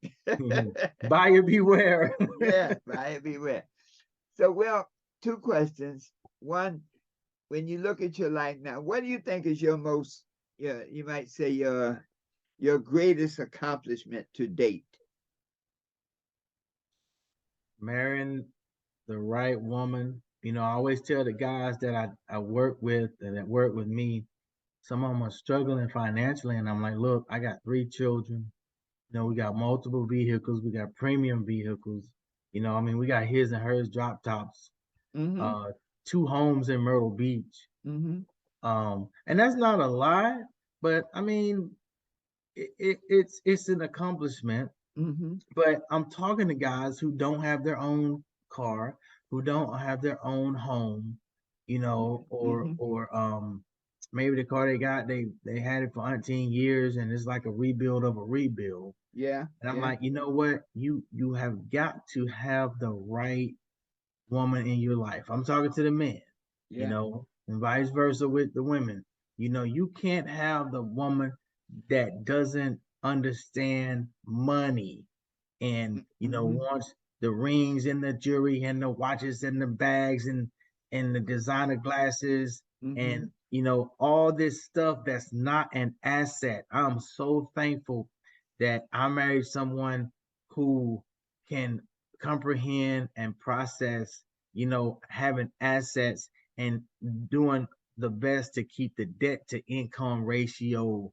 Buyer beware. Yeah, buyer beware. So, well, two questions. One, when you look at your life now, what do you think is your most, yeah, you might say your greatest accomplishment to date? Marrying the right woman. I always tell the guys that I work with and that work with me, some of them are struggling financially, and I'm like, look, I got 3 children. We got multiple vehicles. We got premium vehicles. I mean, we got his and hers drop tops. Mm-hmm. Uh, 2 homes in Myrtle Beach. Mm-hmm. And that's not a lot, but I mean, it's an accomplishment. Mm-hmm. But I'm talking to guys who don't have their own car, who don't have their own home, Mm-hmm. or maybe the car they got, they had it for 18 years and it's like a rebuild of a rebuild. Yeah. And I'm Yeah. like, you know what? You have got to have the right woman in your life. I'm talking to the men, Yeah. and vice versa with the women. You can't have the woman that doesn't understand money and Mm-hmm. wants the rings and the jewelry and the watches and the bags and the designer glasses Mm-hmm. and all this stuff that's not an asset. I'm so thankful that I married someone who can comprehend and process, having assets and doing the best to keep the debt to income ratio,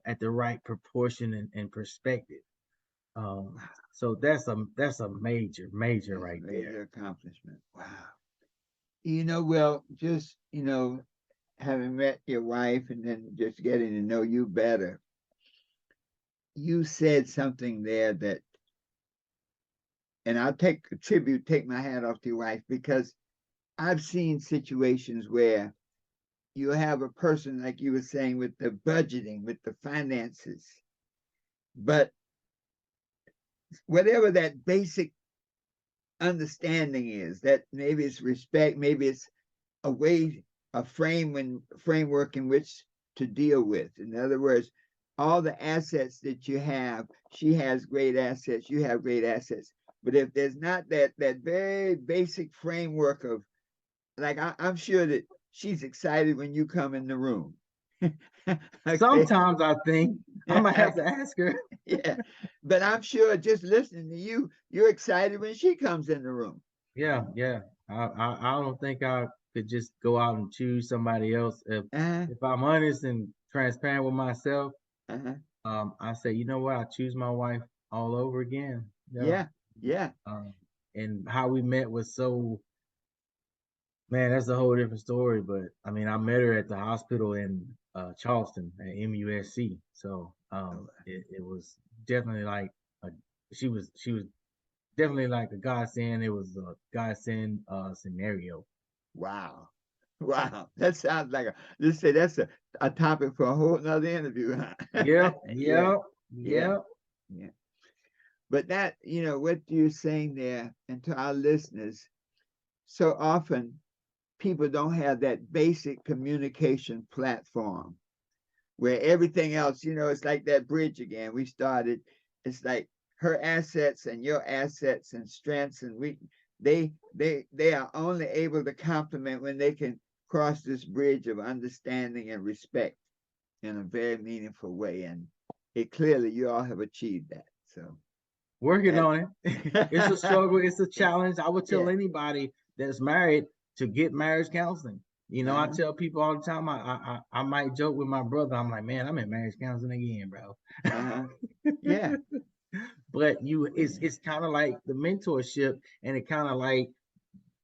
at the right proportion and perspective. Um, so that's a major That's a right there. major accomplishment. Wow. Well, just, having met your wife and then just getting to know you better, you said something there that, and I'll take my hat off to your wife, because I've seen situations where you have a person, like you were saying, with the budgeting, with the finances, but whatever that basic understanding is, that maybe it's respect, maybe it's a way, a framework in which to deal with. In other words, all the assets that you have, she has great assets, you have great assets. But if there's not that very basic framework of, like, I'm sure that she's excited when you come in the room. Okay. Sometimes I think I might have to ask her. Yeah. But I'm sure just listening to you, you're excited when she comes in the room. Yeah, yeah. I don't think I could just go out and choose somebody else. If Uh-huh. if I'm honest and transparent with myself, Uh-huh. I say, you know what, I choose my wife all over again. Yeah. Yeah. Yeah. Um, and how we met was so, man, that's a whole different story. But I mean, I met her at the hospital in Charleston at MUSC. So it was definitely like a, she was definitely like a godsend. It was a godsend scenario. Wow. Wow. That sounds like let's say that's a topic for a whole nother interview, huh? Yep, Yeah. yep, Yeah. yep. Yeah. But that, what you're saying there, and to our listeners, so often people don't have that basic communication platform where everything else, it's like that bridge again. We started, it's like her assets and your assets and strengths, and they are only able to complement when they can cross this bridge of understanding and respect in a very meaningful way. And it clearly you all have achieved that. So Working that on it. It's a struggle. It's a challenge. I would tell yeah. anybody that's married to get marriage counseling. I Uh-huh. tell people all the time. I might joke with my brother. I'm like, man, I'm in marriage counseling again, bro. Uh-huh. Yeah. But it's kind of like the mentorship, and it kind of like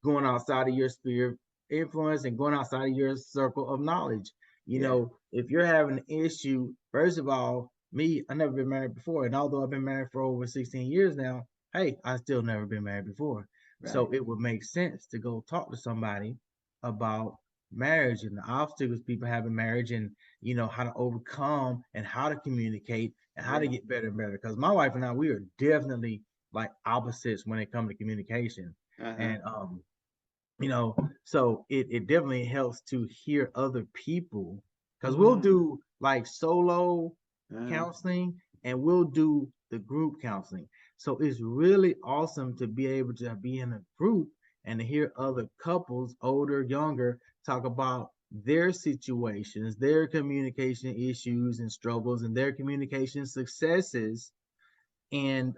going outside of your sphere of influence and going outside of your circle of knowledge. Yeah. If you're having an issue, first of all, me, I never been married before. And although I've been married for over 16 years now, hey, I still never been married before. Right. So it would make sense to go talk to somebody about marriage and the obstacles people have in marriage and how to overcome and how to communicate and how to Yeah. get better and better. Because my wife and I, we are definitely like opposites when it comes to communication. Uh-huh. And so it definitely helps to hear other people because we'll Mm. do like solo Uh-huh. counseling and we'll do the group counseling. So it's really awesome to be able to be in a group and to hear other couples, older, younger, talk about their situations, their communication issues and struggles, and their communication successes, and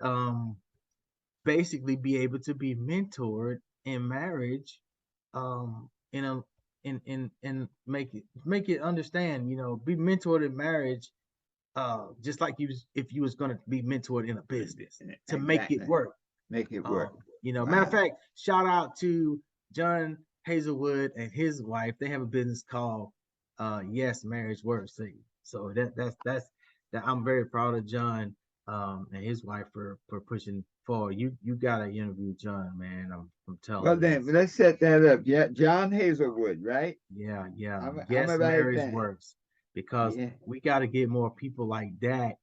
basically be able to be mentored in marriage, in a in make it understand, be mentored in marriage, just like if you was gonna be mentored in a business to make it Exactly. work. Make it Um, work. Matter of Wow. fact, shout out to John Hazelwood and his wife, they have a business called Yes, Marriage Works. So that I'm very proud of John and his wife for pushing forward. You gotta interview John, man. I'm Well, telling you. then let's set that up. Yeah, John Hazelwood, right? Yeah. I'm Yes, gonna write it marriage down. works because Yeah, we got to get more people like that.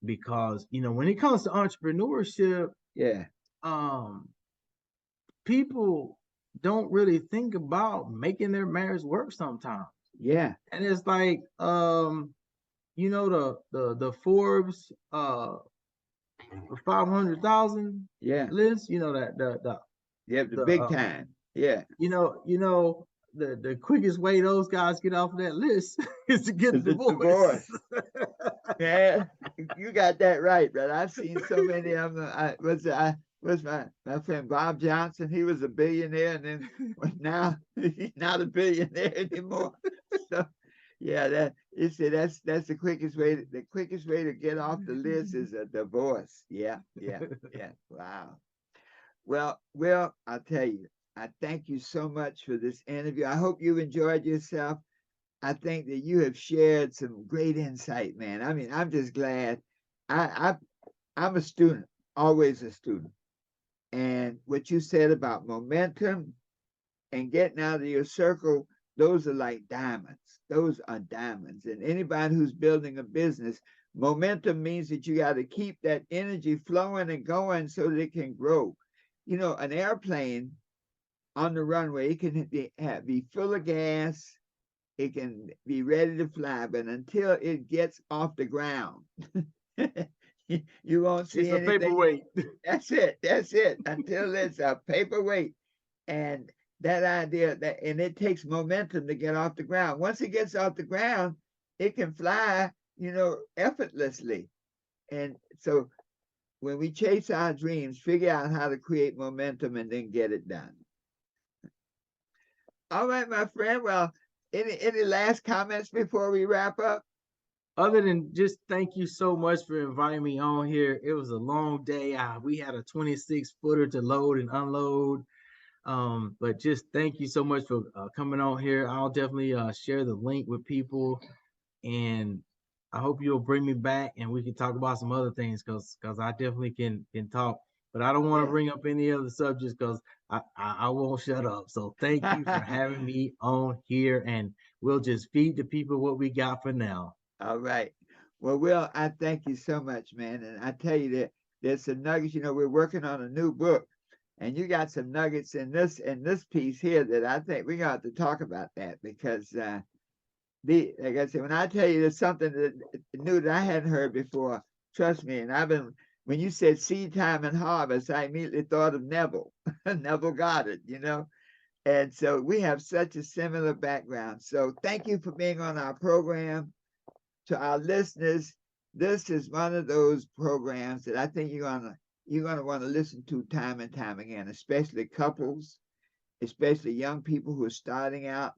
Because when it comes to entrepreneurship, yeah, um, people don't really think about making their marriage work sometimes. yeah, And it's like, the Forbes 500,000 yeah. list. You know that Yeah, the the big time. Yeah. the quickest way those guys get off of that list is to get a The divorce. divorce. Yeah, you got that right, but I've seen so many of them. I was my friend Bob Johnson. He was a billionaire, and then now he's not a billionaire anymore. So yeah, that you see, that's the quickest way. The quickest way to get off the list is a divorce. Yeah, yeah, yeah. Wow. Well, I'll tell you. I thank you so much for this interview. I hope you enjoyed yourself. I think that you have shared some great insight, man. I mean, I'm just glad. I, I'm a student, always a student. And what you said about momentum and getting out of your circle, those are like diamonds. Those are diamonds. And anybody who's building a business, momentum means that you got to keep that energy flowing and going so that it can grow. An airplane on the runway, it can be full of gas, it can be ready to fly, but until it gets off the ground, you won't see It's a anything. paperweight. That's it. That's it. Until it's a paperweight. And that idea and it takes momentum to get off the ground. Once it gets off the ground, it can fly, effortlessly. And so when we chase our dreams, figure out how to create momentum and then get it done. All right, my friend. Well, any last comments before we wrap up? Other than just thank you so much for inviting me on here. It was a long day. We had a 26-footer to load and unload. But just thank you so much for coming on here. I'll definitely share the link with people, and I hope you'll bring me back and we can talk about some other things because I definitely can talk. But I don't want to Yeah. bring up any other subjects because I won't shut up. So thank you for having me on here, and we'll just feed the people what we got for now. All right. Well, Will, I thank you so much, man. And I tell you that there's some nuggets. We're working on a new book, and you got some nuggets in this piece here that I think we got to talk about that because like I said, when I tell you there's something that new that I hadn't heard before, trust me. And when you said seed time and harvest, I immediately thought of Neville, Neville Goddard. And so we have such a similar background. So thank you for being on our program. To our listeners, this is one of those programs that I think you're gonna want to listen to time and time again, especially couples, especially young people who are starting out,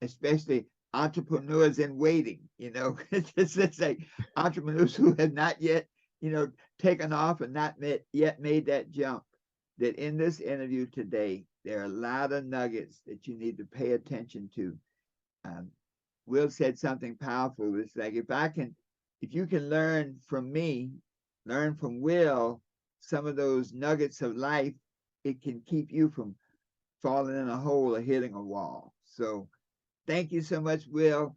especially entrepreneurs in waiting. It's like entrepreneurs who have not yet, taken off and not yet made that jump. That in this interview today, there are a lot of nuggets that you need to pay attention to. Um, Will said something powerful. It's like if you can learn from me, learn from Will, some of those nuggets of life, it can keep you from falling in a hole or hitting a wall. So thank you so much, Will.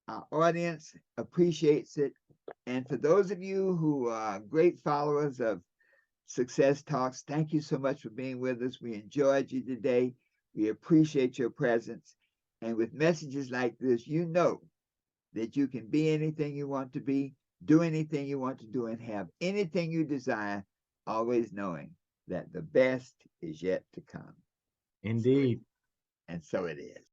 Our audience appreciates it. And for those of you who are great followers of Success Talks, thank you so much for being with us. We enjoyed you today. We appreciate your presence. And with messages like this, you know that you can be anything you want to be, do anything you want to do, and have anything you desire, always knowing that the best is yet to come. Indeed. And so it is.